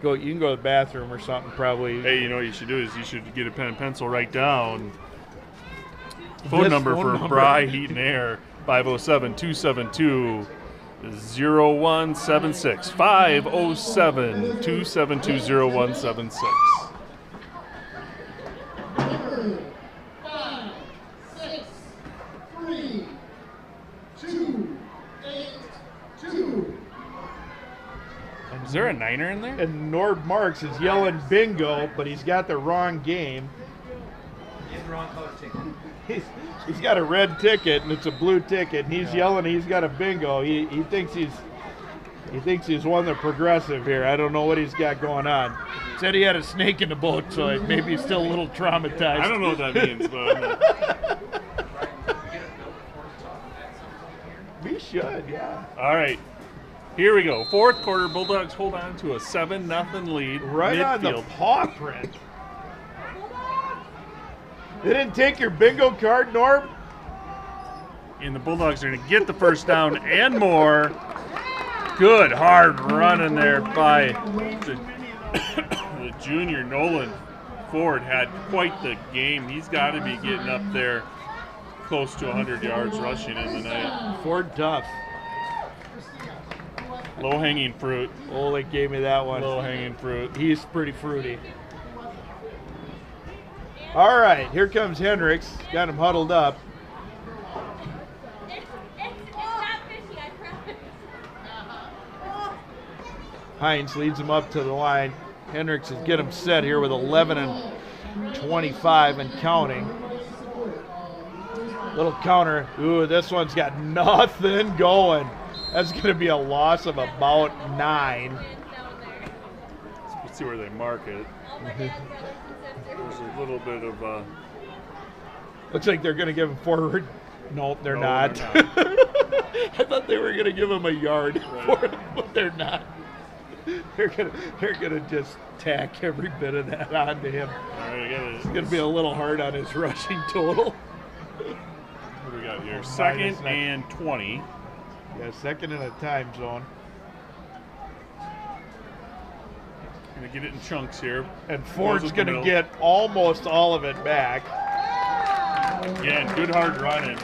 go. You can go to the bathroom or something probably. Hey, you know what you should do is you should get a pen and pencil, write down phone number for Bry Heat and Air, 507-272-0176. 507-272-0176. 5, 6, 3, 2, 8, 2. Is there a Niner in there? And Nord Marks is yelling bingo, but he's got the wrong game. He has the wrong color ticket. He's got a red ticket and it's a blue ticket, and he's yelling he's got a bingo. He thinks he's won the progressive here. I don't know what he's got going on. Said he had a snake in the boat, so maybe he's still a little traumatized. I don't know what that means, but We should, yeah. all right. Here we go. Fourth quarter, Bulldogs hold on to a 7-0 lead. Right on the midfield. paw print. They didn't take your bingo card, Norm? And the Bulldogs are going to get the first down and more. Good hard running there by the junior Nolan Ford. Had quite the game. He's got to be getting up there close to 100 yards rushing in the night. Ford tough. Low-hanging fruit. Oleg gave me that one. Low-hanging fruit. He's pretty fruity. All right, here comes Hendricks. Got him huddled up. Hines leads him up to the line. Hendricks is get him set here with 11 and 25 and counting. Little counter. Ooh, this one's got nothing going. That's going to be a loss of about 9. Let's see where they mark it. There's a little bit of Looks like they're going to give him forward. Nope, they're No, not. they're not. I thought they were going to give him a yard for it, but they're not. They're gonna just tack every bit of that onto him. All right, It's going to be a little hard on his rushing total. What do we got here? Second and 20. Yeah, second in a time zone. Gonna get it in chunks here. And Ford's Goes up going the to middle. get almost all of it back. Again, good hard running.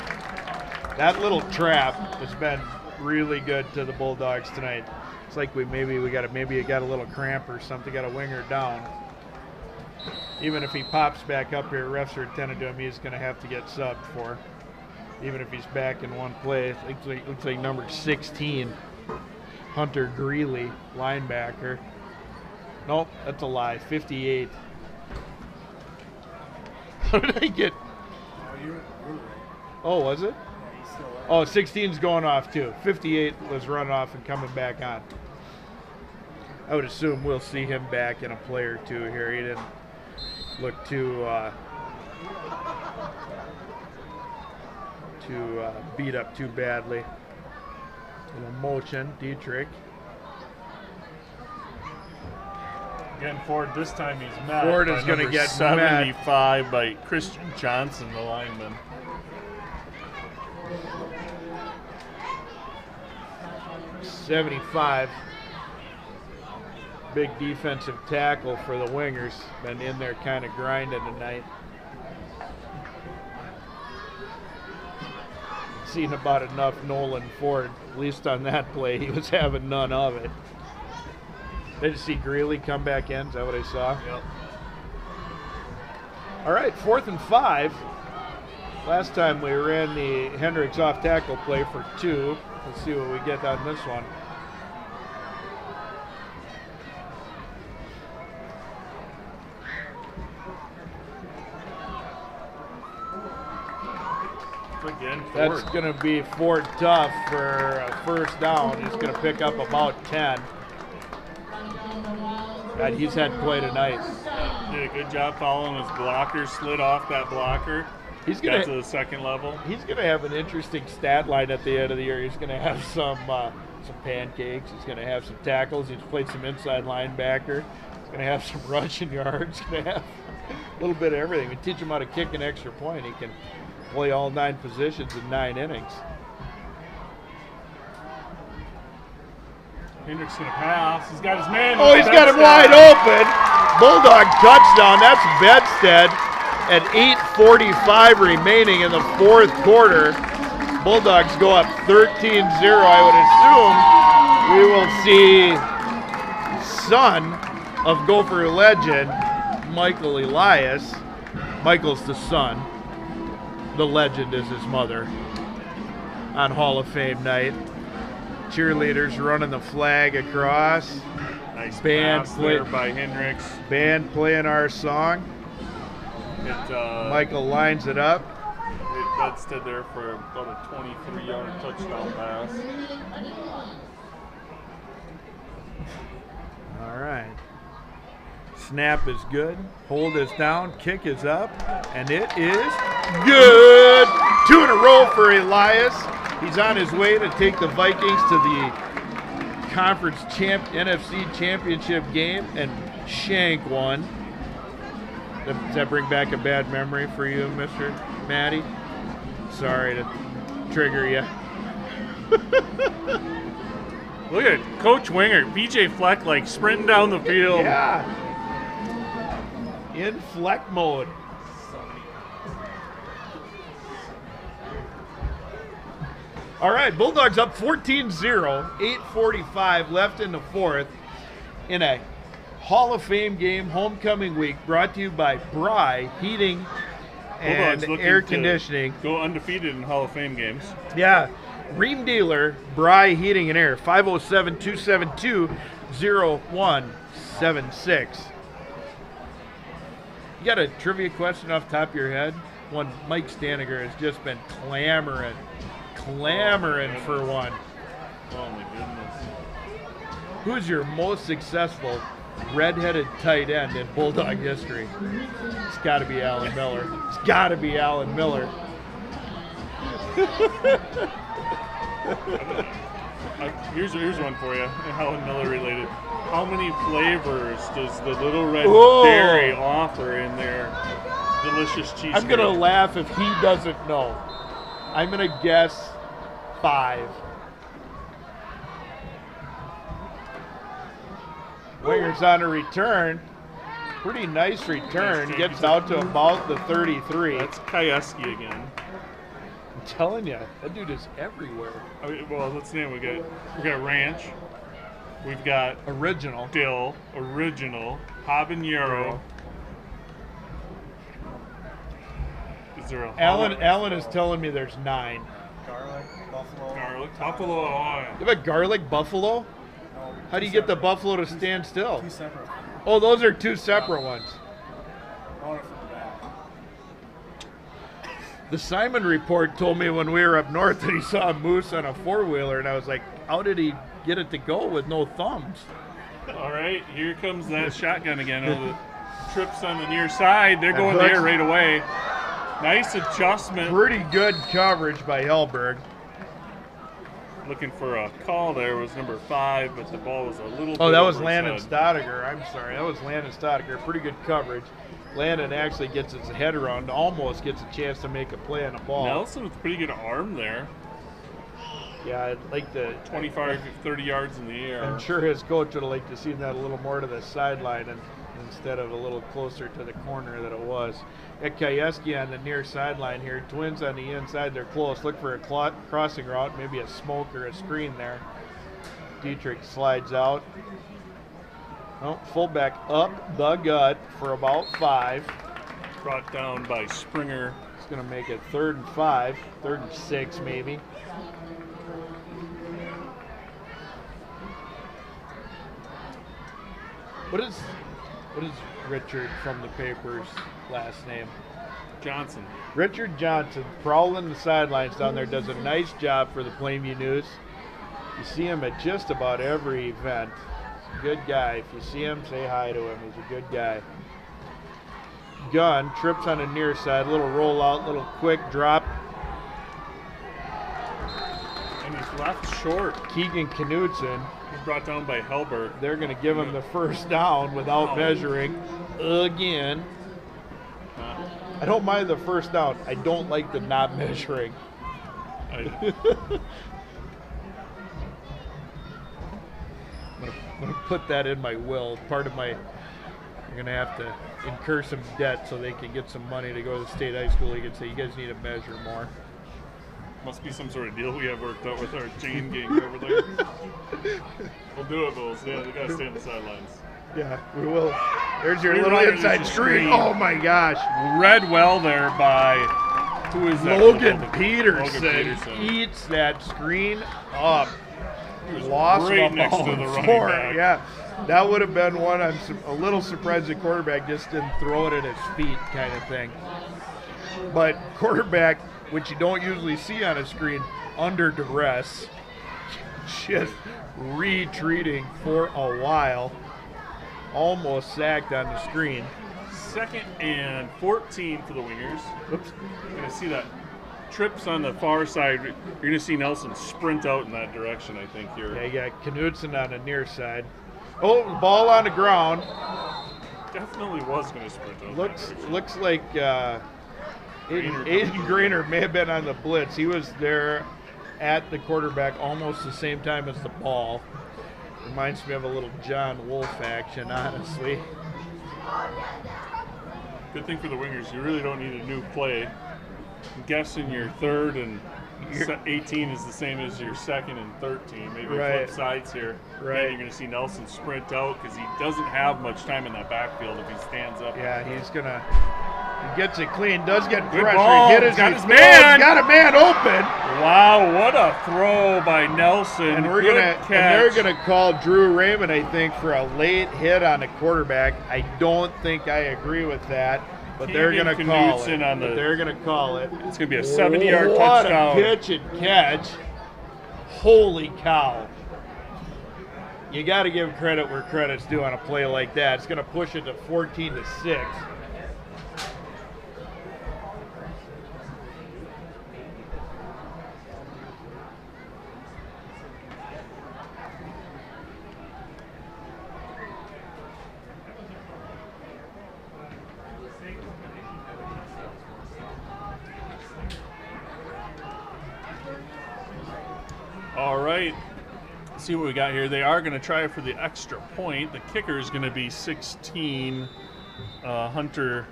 That little trap has been really good to the Bulldogs tonight. It's like we got a little cramp or something, got a winger down. Even if he pops back up here, refs are intended to him, he's going to have to get subbed for. Even if he's back in one play. It looks like number 16, Hunter Greeley, linebacker. Nope, that's a lie. 58. How did I get? Oh, was it? Oh, 16's going off too. 58 was run off and coming back on. I would assume we'll see him back in a play or two here. He didn't look too beat up too badly. Little motion, Dietrich. Again, Ford this time he's met. Ford is by going to number get 75 by Christian Johnson, the lineman. .75. Big defensive tackle for the wingers. Been in there kind of grinding tonight. Seen about enough Nolan Ford. At least on that play, he was having none of it. Did you see Greeley come back in? Is that what I saw? Yep. All right, 4th and 5. Last time we ran the Hendricks off tackle play for 2. Let's see what we get on this one. Again, That's Ford. going to be Ford tough for a first down. He's going to pick up about 10. God, he's had quite a night. Did a good job following his blocker, slid off that blocker. He's Got going to the second level. He's going to have an interesting stat line at the end of the year. He's going to have some pancakes. He's going to have some tackles. He's played some inside linebacker. He's going to have some rushing yards. He's going to have a little bit of everything. We teach him how to kick an extra point. He can play all 9 positions in 9 innings. Hendricks going to pass. He's got his man. Oh, he's got him wide open. Bulldog touchdown. That's Bedstead at 8:45 remaining in the 4th quarter. Bulldogs go up 13-0. I would assume we will see son of Gopher legend Michael Elias. Michael's the son. The legend is his mother on Hall of Fame night. Cheerleaders running the flag across. Nice Band pass play- there by Hendricks. Band playing our song. Michael lines it up. Bedstead there for about a 23-yard touchdown pass. All right. Snap is good. Hold is down. Kick is up. And it is good. 2 in a row for Elias. He's on his way to take the Vikings to the conference NFC championship game, and Shank won. Does that bring back a bad memory for you, Mr. Matty? Sorry to trigger you. Look at Coach Winger, BJ Fleck, like sprinting down the field. Yeah. In Fleck mode. All right, Bulldogs up 14-0, 8:45 left in the fourth in a Hall of Fame game, homecoming week, brought to you by Bry Heating and Bulldogs looking Air to Conditioning. Go undefeated in Hall of Fame games. Yeah, Ream dealer, Bry Heating and Air, 507-272-0176. You got a trivia question off the top of your head? One Mike Staniger has just been clamoring for one. Oh my goodness. Who's your most successful red-headed tight end in Bulldog history? It's got to be Alan Miller. It's got to be Alan Miller. Here's one for you, Alan Miller related. How many flavors does the Little Red Dairy offer in their delicious cheesecake? I'm going to laugh if he doesn't know. I'm going to guess 5. Winger's on a return. Pretty nice return. Gets out to about the 33. That's Kayeski again. I'm telling you, that dude is everywhere. I mean, well, let's name it. We got ranch. We've got Original. dill, original, habanero. Is there a Alan is telling me there's 9. Garlic, buffalo. garlic buffalo? Oh, You have a garlic buffalo? How do you get the buffalo to stand still? 2 separate. Oh, those are 2 separate ones. Order from the back. The Simon report told me when we were up north that he saw a moose on a 4-wheeler, and I was like, how did he get it to go with no thumbs? all right, here comes that shotgun again. Oh, the trips on the near side. They're going there right away. Nice adjustment. Pretty good coverage by Hellberg. Looking for a call there was number 5, but the ball was a little bit Oh, that was over his Landon head. Stodiger. I'm sorry. That was Landon Stodiger. Pretty good coverage. Landon actually gets his head around, almost gets a chance to make a play on the ball. Nelson with pretty good arm there. Yeah, I'd like to. 25, 30 yards in the air. I'm sure his coach would like to see that a little more to the sideline and instead of a little closer to the corner that it was. Kayeski on the near sideline here. Twins on the inside. They're close. Look for a crossing route, maybe a smoke or a screen there. Dietrich slides out. Oh, fullback up the gut for about 5. Brought down by Springer. It's going to make it 3rd and 5, 3rd and 6 maybe. What is Richard from the paper's last name? Johnson. Richard Johnson, prowling the sidelines down there, does a nice job for the Plainview News. You see him at just about every event. He's a good guy. If you see him, say hi to him. He's a good guy. Gunn trips on the near side, little rollout, little quick drop. And he's left short. Keegan Knudsen, He's brought down by Hellberg. they're going to give him the first down without measuring again. I don't mind the first down. I don't like the not measuring. I'm gonna put that in my will. Part of my, I'm gonna have to incur some debt so they can get some money to go to the state high school. They can say, you guys need to measure more. Must be some sort of deal we have worked out with our chain gang over there. We'll do it, Bulls. Yeah, they gotta stay on the sidelines. Yeah, we will. There's your You're little right, inside there's a screen. screen. Oh my gosh. Read well there by, who is that? Logan Logan Peterson Peterson. eats that screen up. He was Lost right the next to ball the running for it. back. Yeah, that would have been one. I'm a little surprised the quarterback just didn't throw it at his feet, kind of thing. But quarterback, which you don't usually see on a screen, under duress, just retreating for a while, almost sacked on the screen. 2nd and 14 for the Wingers. Oops. You're gonna see that trips on the far side, you're going to see Nelson sprint out in that direction, I think, here. Yeah, you got Knudsen on the near side. Oh, ball on the ground. Definitely was going to sprint out. Looks like Aiden Grainer may have been on the blitz. He was there at the quarterback almost the same time as the ball. Reminds me of a little John Wolf action, honestly. Good thing for the wingers, you really don't need a new play. I'm guessing your third and 18 is the same as your second and 13. Maybe flip sides here. Right. And you're going to see Nelson sprint out because he doesn't have much time in that backfield if he stands up. Yeah, he's going to. He gets it clean, does get Good pressure. ball. He Got his man. Got a man open. Wow, what a throw by Nelson. And catch. they're gonna call Drew Raymond, I think, for a late hit on the quarterback. I don't think I agree with that, but they're gonna call it. They're gonna call it. It's gonna be a 70-yard touchdown. What a pitch and catch! Holy cow! You got to give credit where credit's due on a play like that. It's gonna push it to 14-6. All right, let's see what we got here. They are going to try for the extra point. The kicker is going to be 16, Hunter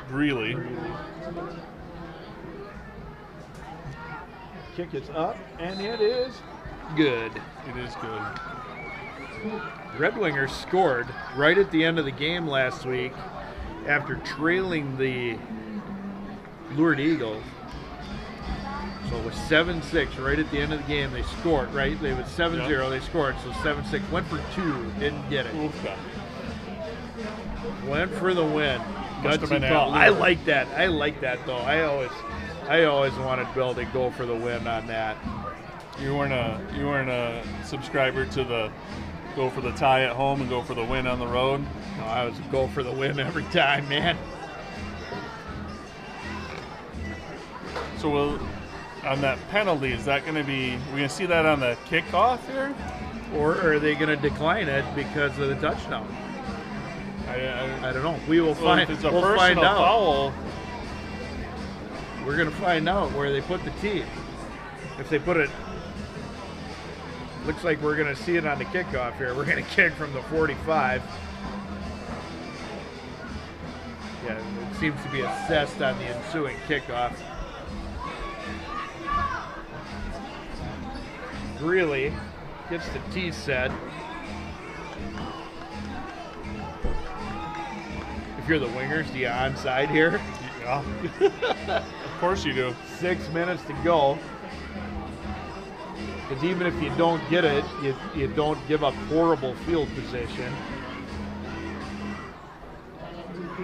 Greeley. Kick is up, and it is good. It is good. Red Wingers scored right at the end of the game last week after trailing the Lured Eagles. So it was 7-6 right at the end of the game. They scored, right? They was 7-0. Yep. They scored, so 7-6. Went for 2, didn't get it. Okay. Went for the win. Must have been Gutsy call. out. I like that. I like that though. I always wanted Bill to go for the win on that. You weren't a subscriber to the go for the tie at home and go for the win on the road. No, I was go for the win every time, man. So on that penalty, is that going to be? We're going to see that on the kickoff here, Or are they going to decline it because of the touchdown? I don't know. We will find. If it's a we'll personal find out. foul, We're going to find out where they put the tee. If they put it, looks like we're going to see it on the kickoff here. We're going to kick from the 45. Yeah, it seems to be assessed on the ensuing kickoff. Greeley gets the tee set. If you're the Wingers, do you onside here? yeah, of course you do. 6 minutes to go. Because even if you don't get it, you don't give up horrible field position.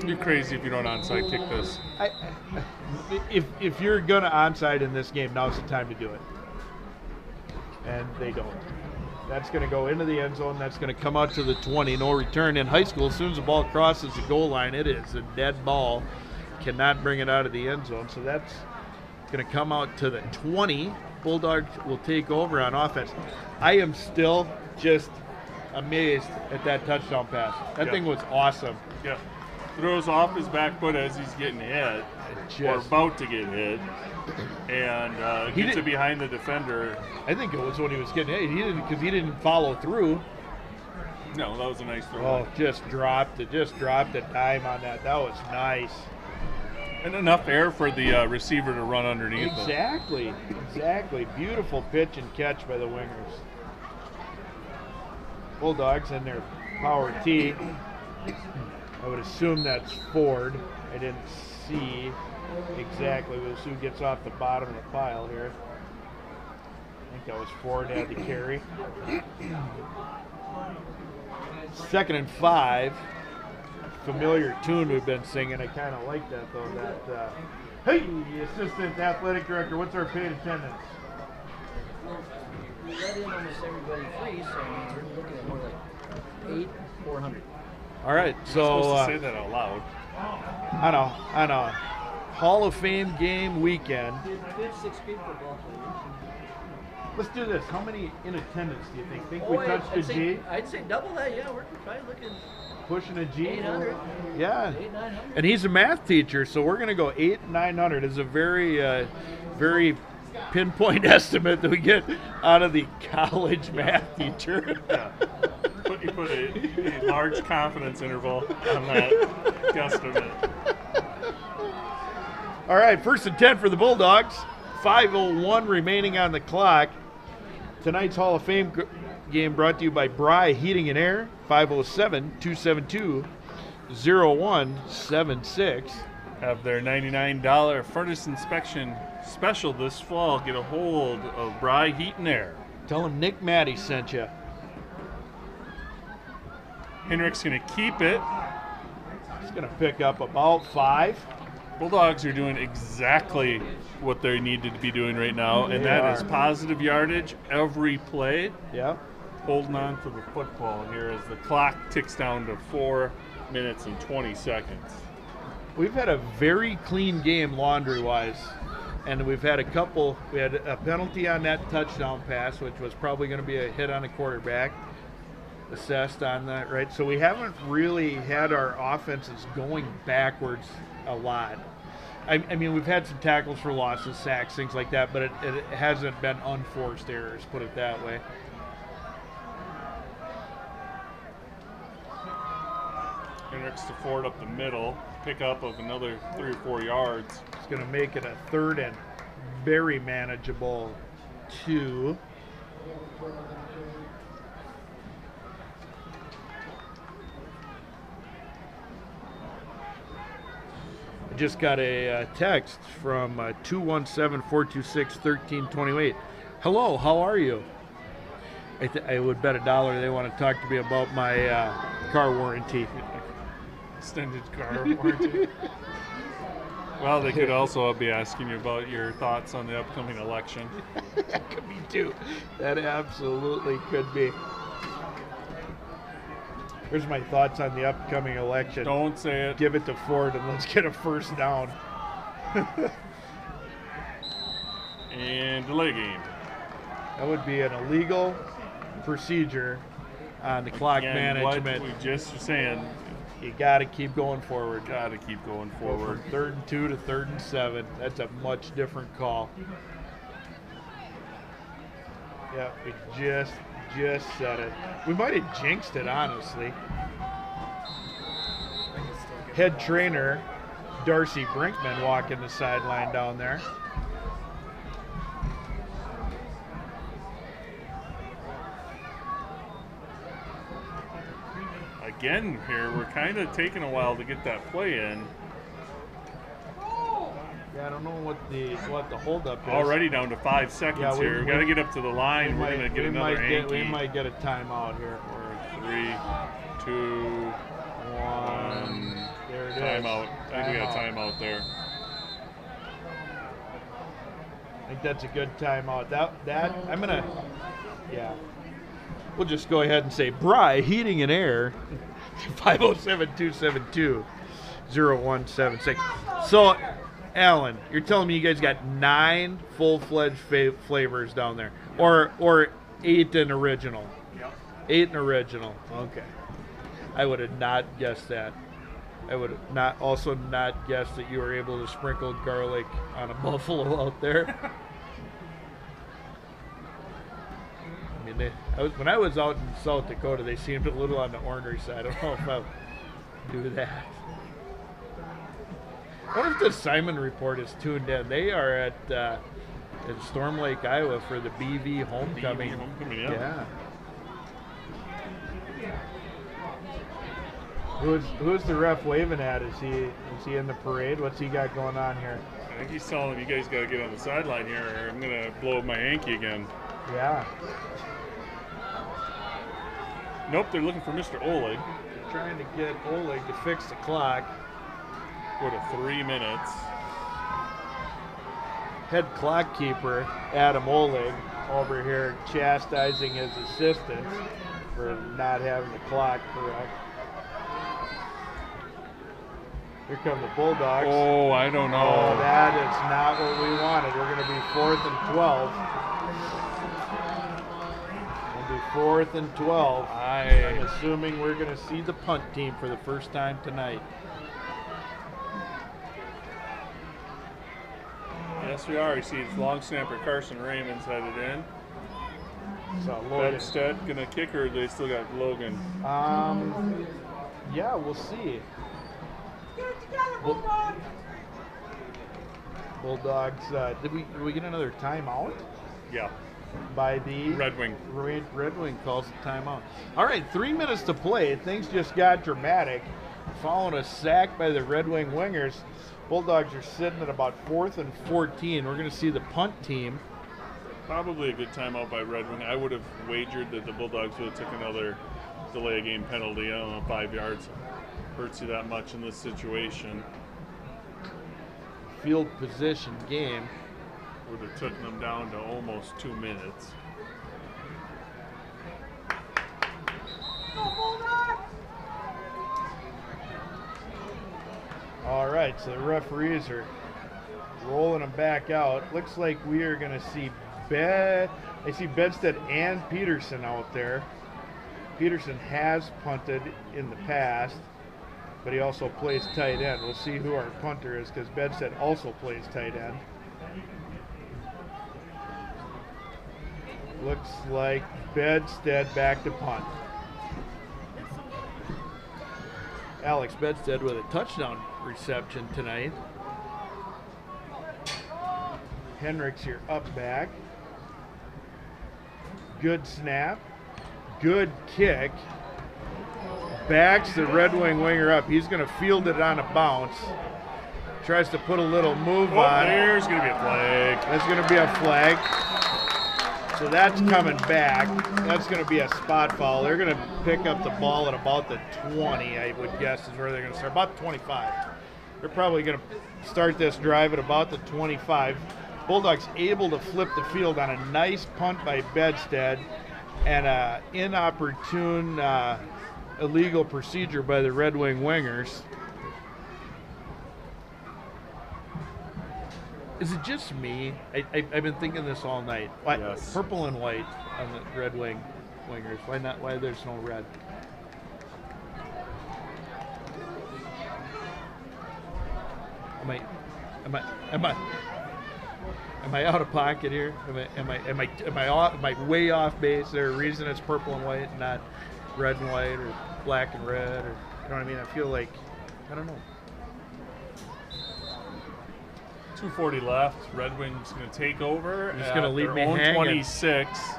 You're crazy if you don't onside kick this. If you're gonna onside in this game, now's the time to do it. And they don't. That's going to go into the end zone. That's going to come out to the 20. No return. In high school, as soon as the ball crosses the goal line, it is a dead ball. Cannot bring it out of the end zone. So that's going to come out to the 20. Bulldogs will take over on offense. I am still just amazed at that touchdown pass. That thing was awesome. Yeah. Throws off his back foot as he's getting hit, or about to get hit, and gets it behind the defender. I think it was when he was getting hit. He didn't follow through. No, that was a nice throw. Oh, just dropped a dime on that. That was nice. And enough air for the receiver to run underneath. Exactly. Beautiful pitch and catch by the Wingers. Bulldogs in their power tee. I would assume that's Ford. I didn't see exactly. We'll see who gets off the bottom of the pile here. I think that was Ford had to carry. 2nd and 5. Familiar tune we've been singing. I kind of like that though. That hey, assistant athletic director, what's our paid attendance? We let in almost everybody free, so we're looking at more like 400. All right, You're so supposed to say that out loud. I know. Hall of Fame game weekend. Fifth, sixth grade football players. Let's do this. How many in attendance do you think? Think we Oh, touched a G? I'd say double that. Yeah, we're probably looking Pushing a G? 800. Yeah. 900. And he's a math teacher, so we're going to go 900 is a very, very pinpoint estimate that we get out of the college math teacher. Yeah. You put a large confidence interval on that guesstimate. All right, 1st and 10 for the Bulldogs. 5:01 remaining on the clock. Tonight's Hall of Fame game brought to you by Bry Heating and Air. 507-272-0176. Have their $99 furnace inspection special this fall. Get a hold of Bry Heat and Air. Tell them Nick Matty sent you. Henrik's going to keep it. He's going to pick up about 5. Bulldogs are doing exactly what they need to be doing right now, and that is positive yardage every play. Yeah. Holding on to the football here as the clock ticks down to 4 minutes and 20 seconds. We've had a very clean game laundry-wise, and we've had a couple. We had a penalty on that touchdown pass, which was probably going to be a hit on a quarterback, assessed on that, right? So we haven't really had our offenses going backwards a lot. I mean, we've had some tackles for losses, sacks, things like that, but it hasn't been unforced errors, put it that way. Henrik's to Ford up the middle, pick up of another 3 or 4 yards. It's going to make it a 3rd and very manageable 2. I just got a text from 217-426-1328. Hello, how are you? I would bet $1 they want to talk to me about my car warranty. Extended car warranty. Well, they could also be asking you about your thoughts on the upcoming election. That could be too. That absolutely could be. Here's my thoughts on the upcoming election. Don't say it. Give it to Ford and let's get a 1st down. And delay game. That would be an illegal procedure on the clock Again, management. what we just were saying. You got to keep going forward. Got to keep going Go forward. from 3rd and 2 to 3rd and 7. That's a much different call. Yeah, we just said it. We might have jinxed it, honestly. Head trainer Darcy Brinkman walking the sideline down there. Again here, we're kind of taking a while to get that play in. Yeah, I don't know what the holdup is. Already down to 5 seconds Yeah, here. We got to get up to the line. We're going to get another hanky. We might get a timeout here. 3, 2, 1. There it is. Timeout. I think we got a timeout there. I think that's a good timeout. That I'm gonna, yeah. We'll just go ahead and say Bry Heating and Air, 507-272-0176. So, Alan, you're telling me you guys got 9 full-fledged flavors down there, or 8 in original? Yep. 8 in original. Okay. I would have not guessed that. I would have not guessed that you were able to sprinkle garlic on a buffalo out there. I mean, when I was out in South Dakota, they seemed a little on the ornery side. I don't know if I'll do that. I wonder if the Simon Report is tuned in. They are at Storm Lake, Iowa for the BV homecoming. BV homecoming, yeah. Who's the ref waving at? Is he in the parade? What's he got going on here? I think he's telling you guys got to get on the sideline here, or I'm going to blow my hanky again. Yeah. Nope, they're looking for Mr. Oleg. They're trying to get Oleg to fix the clock. Go to 3 minutes. Head clock keeper Adam Oleg over here chastising his assistants for not having the clock correct. Here come the Bulldogs. Oh, I don't know. Oh, that is not what we wanted. We're going to be 4th and 12. We'll be 4th and 12. I'm assuming we're going to see the punt team for the first time tonight. Yes, we are. You see, it's long snapper Carson Raymond's headed in. So Logan. Bedstead gonna kick, or they still got Logan? Yeah, we'll see. Bulldogs. Did we get another timeout? Yeah. By the Red Wing. Red Wing calls the timeout. All right, 3 minutes to play. Things just got dramatic. Following a sack by the Red Wing Wingers, Bulldogs are sitting at about 4th and 14. We're going to see the punt team. Probably a good timeout by Red Wing. I would have wagered that the Bulldogs would have took another delay of game penalty. I don't know, 5 yards hurts you that much in this situation. Field position game. Would have taken them down to almost 2 minutes. All right, so the referees are rolling them back out. Looks like we are going to see I see Bedstead and Peterson out there. Peterson has punted in the past, but he also plays tight end. We'll see who our punter is because Bedstead also plays tight end. Looks like Bedstead back to punt. Alex Bedstead with a touchdown reception tonight. Henricks here up back. Good snap. Good kick. Backs the Red Wing winger up. He's going to field it on a bounce. Tries to put a little move on. There's going to be a flag. That's going to be a flag. So that's coming back. That's going to be a spot foul. They're going to pick up the ball at about the 20, I would guess, is where they're going to start. About 25. They're probably going to start this drive at about the 25. Bulldogs able to flip the field on a nice punt by Bedstead and an inopportune illegal procedure by the Red Wing Wingers. Is it just me? I've been thinking this all night. Why, yes. Purple and white on the Red Wing Wingers. Why not? Why there's no red? Am I out of pocket here? Am I way off base? Is there a reason it's purple and white and not red and white or black and red? Or you know what I mean? I feel like I don't know. 2:40 left. Red Wings going to take over. He's going to leave me own hanging. 26.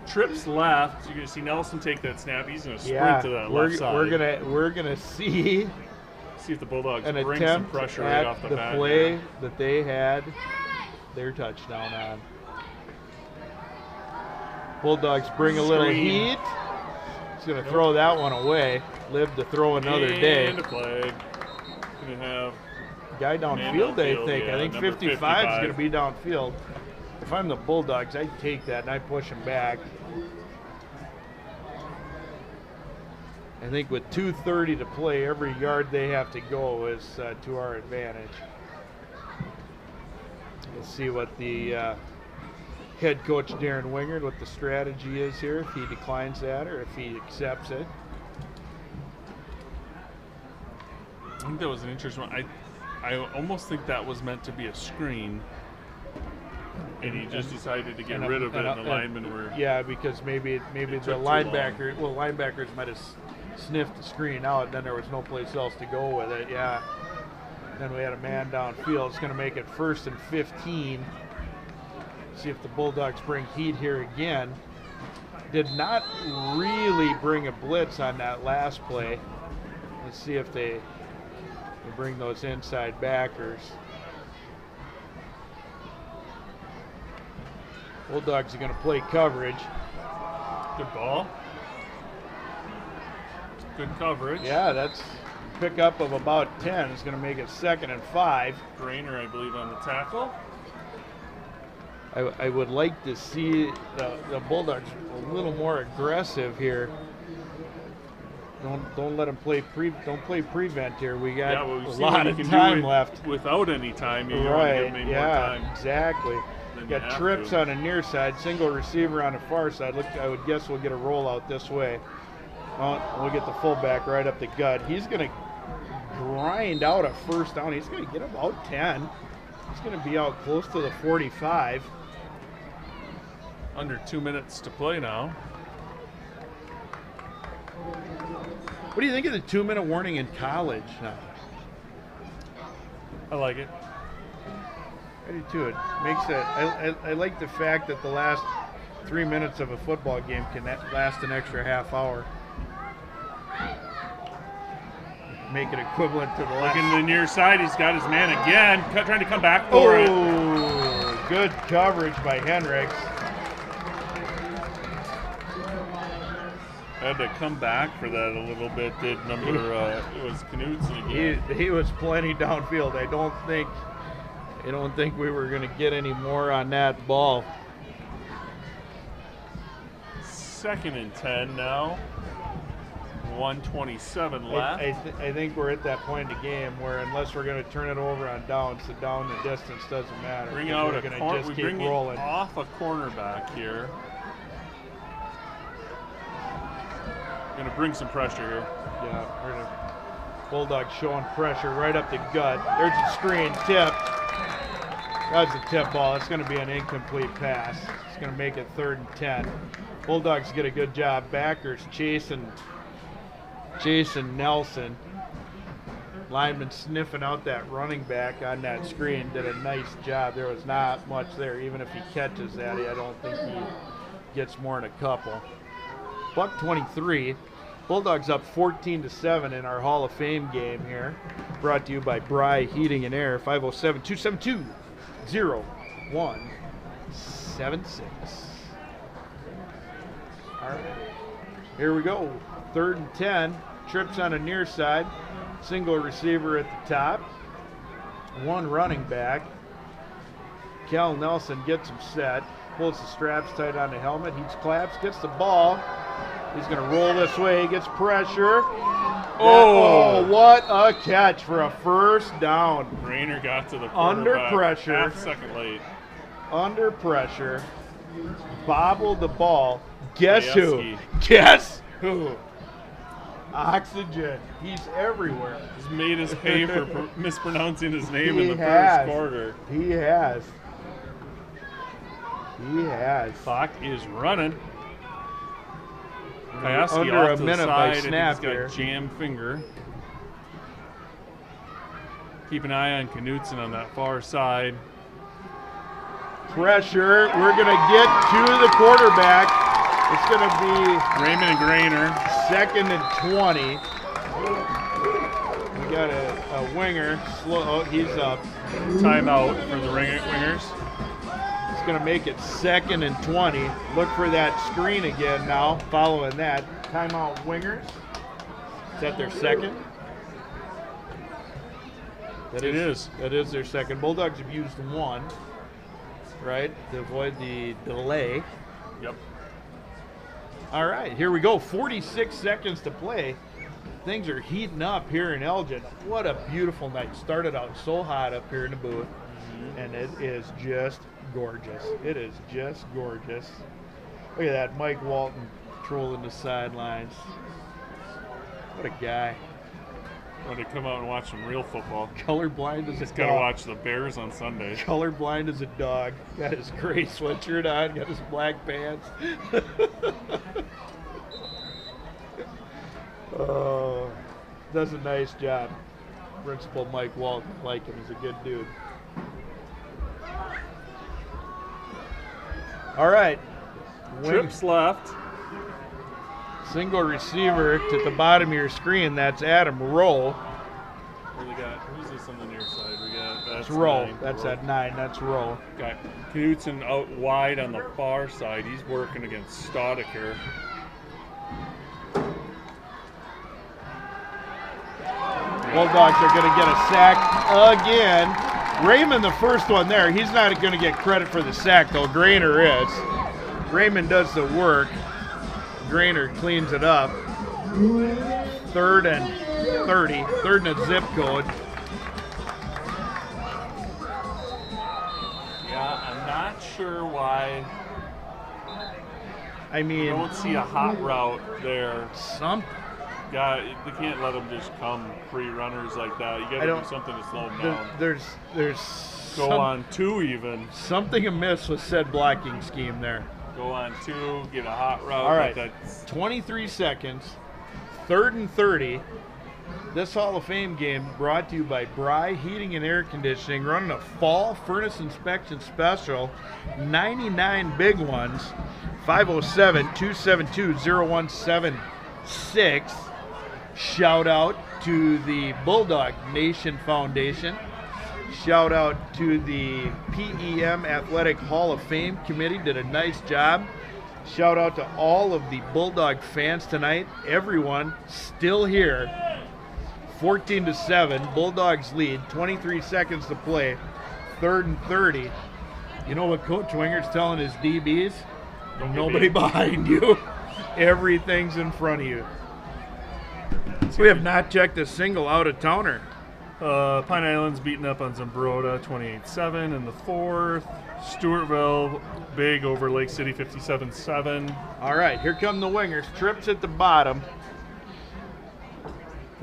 Trips left. You're going to see Nelson take that snap. He's going to sprint to that left side. We're gonna see if the Bulldogs an bring some attempt pressure at right off the the bat. play that they had their touchdown on. Bulldogs bring a little heat. He's going to throw that one away. Live to throw another day. And a flag. Going to have guy downfield, I think. Yeah, I think 55 is going to be downfield. If I'm the Bulldogs, I'd take that and I'd push him back. I think with 2:30 to play, every yard they have to go is to our advantage. Let's see what the head coach Darren Wingard, what the strategy is here, if he declines that or if he accepts it. I think that was an interesting one. I almost think that was meant to be a screen, and he just decided to get rid of it, and the linemen were... Yeah, because maybe the linebackers might have sniffed the screen out, then there was no place else to go with it, yeah. Then we had a man downfield. It's going to make it 1st and 15. See if the Bulldogs bring heat here again. Did not really bring a blitz on that last play. Let's see if they bring those inside backers. Bulldogs are going to play coverage. Good ball. Good coverage. Yeah, that's a pickup of about 10. It's going to make it 2nd and 5. Grainer, I believe, on the tackle. I would like to see the Bulldogs a little more aggressive here. Don't let them play don't play prevent here. We got Yeah, well, a we've seen lot what you of can time do left. without any time. You want to give me more time. Exactly. than you Got have trips to. on the near side, single receiver on the far side. Look, I would guess we'll get a rollout this way. We'll get the fullback right up the gut. He's going to grind out a first down. He's going to get about 10. He's going to be out close to the 45. Under 2 minutes to play now. What do you think of the 2-minute warning in college now? I like it. I do too. It makes it. I like the fact that the last 3 minutes of a football game can last an extra half hour. Make it equivalent to the last. Looking to the near side, he's got his man again, trying to come back for it. Oh, good coverage by Henricks. Had to come back for that a little bit. Did number it was Knudsen again. He was plenty downfield. I don't think we were going to get any more on that ball. 2nd and 10 now. 1:27 left. I think we're at that point in the game where unless we're going to turn it over on downs, the down the distance doesn't matter. Bring out we're a going to corner. just We keep bring rolling. it off a cornerback here. Going to bring some pressure here. Yeah, we're going to Bulldogs showing pressure right up the gut. There's a screen tip. That's a tip ball. It's going to be an incomplete pass. It's going to make it 3rd and 10. Bulldogs get a good job. Backers chasing Nelson. Lineman sniffing out that running back on that screen. Did a nice job. There was not much there. Even if he catches that, I don't think he gets more than a couple. Buck 23. Bulldogs up 14-7 in our Hall of Fame game here. Brought to you by Bry Heating and Air. 507-272-0176. All right. Here we go. 3rd and 10. Trips on the near side. Single receiver at the top. One running back. Cal Nelson gets him set. Pulls the straps tight on the helmet. He claps, gets the ball. He's going to roll this way. Gets pressure. Oh, what a catch for a first down. Rainer got to the Under quarterback pressure. half a second late. Under pressure. Bobbled the ball. Guess who? Majewski. Guess who? Oxygen. He's everywhere. He's made us pay for mispronouncing his name in the has. first quarter. He has. He has. Clock is running. Kioski Under off a to the minute by side. I think snap he's got here. jammed finger. Keep an eye on Knudsen on that far side. Pressure. We're going to get to the quarterback. It's going to be Raymond and Grainer. 2nd and 20. We got a winger. He's up. Timeout for the Wingers. It's going to make it 2nd and 20. Look for that screen again now. Following that, timeout wingers. Is that their second? That is their second. Bulldogs have used one, right, to avoid the delay. Yep. All right, here we go. 46 seconds to play. Things are heating up here in Elgin. What a beautiful night. Started out so hot up here in the booth, and it is just gorgeous. It is just gorgeous. Look at that, Mike Walton trolling the sidelines. What a guy. Want to come out and watch some real football. Colorblind as a Just dog. got to watch the Bears on Sunday. Colorblind as a dog. Got his gray sweatshirt on, got his black pants. Oh, does a nice job. Principal Mike Walton, like him, he's a good dude. All right. Trips left. Single receiver at the bottom of your screen. That's Adam Roll. Where they got? Who's this on the near side? We got That's Roll. 9. That's at 9. That's Roll. Got Knudsen out wide on the far side. He's working against Staudiker. Bulldogs are going to get a sack again. Raymond, the first one there, he's not going to get credit for the sack, though. Grainer is. Raymond does the work. Grainer cleans it up. third and 30, third and a zip code. Yeah, I'm not sure why I you mean, don't see a hot route there. some. God, they can't let them just come free runners like that. You I got to don't- do something to slow them There, down. there's Go some- on 2 even. something amiss with said blocking scheme there. Go on 2, get a hot route. All right, like that's 23 seconds, third and 30. This Hall of Fame game brought to you by Bry Heating and Air Conditioning, running a fall furnace inspection special, 99 big ones, 507-272-0176. Shout out to the Bulldog Nation Foundation. Shout out to the PEM Athletic Hall of Fame Committee, did a nice job. Shout out to all of the Bulldog fans tonight. Everyone still here. 14-7, Bulldogs lead, 23 seconds to play, third and 30. You know what Coach Winger's telling his DBs? Nobody behind you. Everything's in front of you. We have not checked a single out-of-towner. Pine Island's beating up on Zambroda 28-7 in the 4th. Stewartville big over Lake City 57-7. All right, here come the Wingers. Trips at the bottom.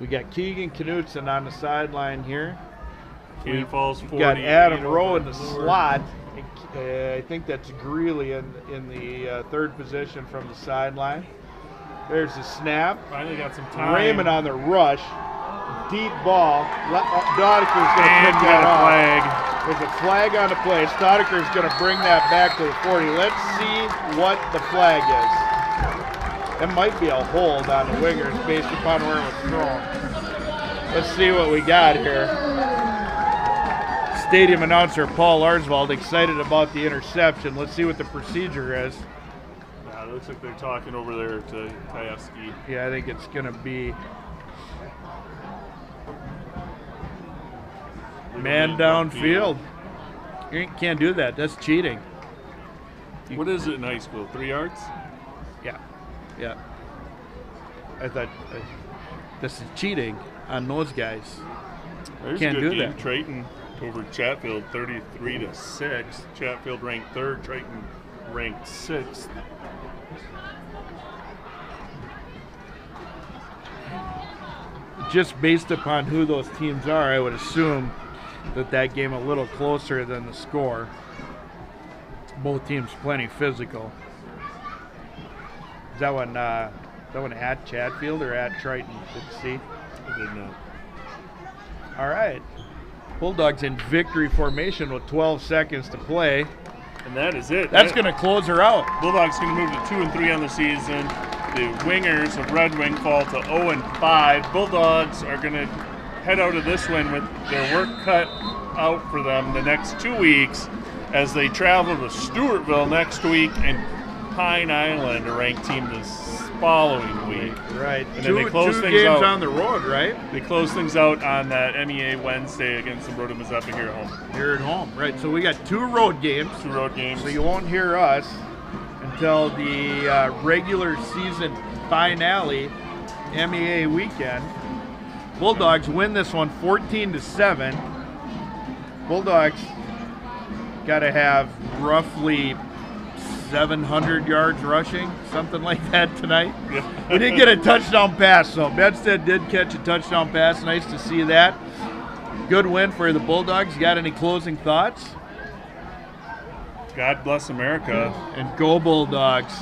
We got Keegan Knutson on the sideline here. Canyon Falls 40. We've got Adam over Rowe in the Lure. slot. I think that's Greeley in the third position from the sideline. There's the snap. Finally got some time. Raymond on the rush. Deep ball. Stodiker's going to And pick got that a off. flag. There's a flag on the play. Stodiker's going to bring that back to the 40. Let's see what the flag is. That might be a hold on the Wingers based upon where it was thrown. Let's see what we got here. Stadium announcer Paul Arswald excited about the interception. Let's see what the procedure is. Yeah, it looks like they're talking over there to Tajewski. Yeah, I think it's going to be man downfield. You can't do that. That's cheating. What is it in high school? 3 yards? Yeah. Yeah. I thought this is cheating on those guys. There's Can't a good do game. that. Triton over Chatfield 33-6. Chatfield ranked 3rd. Triton ranked 6th. Just based upon who those teams are, I would assume that game a little closer than the score. Both teams plenty physical. Is that one at Chatfield or at Triton? Let's see. I did not. All right. Bulldogs in victory formation with 12 seconds to play. And that is it. That's going to close her out. Bulldogs going to move to 2-3 on the season. The Wingers of Red Wing fall to 0-5. Bulldogs are going to head out of this win with their work cut out for them the next 2 weeks as they travel to Stewartville next week and Pine Island, a ranked team, this following week. Right. And then they close two things games out. on the road, right? They close things out on that MEA Wednesday against the Zambroda Mazeppa here at home. Here at home, right. So we got 2 road games. 2 road games. So you won't hear us until the regular season finale, MEA weekend. Bulldogs win this one 14-7. Bulldogs got to have roughly 700 yards rushing, something like that tonight. Yeah. We did get a touchdown pass, so Bedstead did catch a touchdown pass. Nice to see that. Good win for the Bulldogs. You got any closing thoughts? God bless America. And go Bulldogs.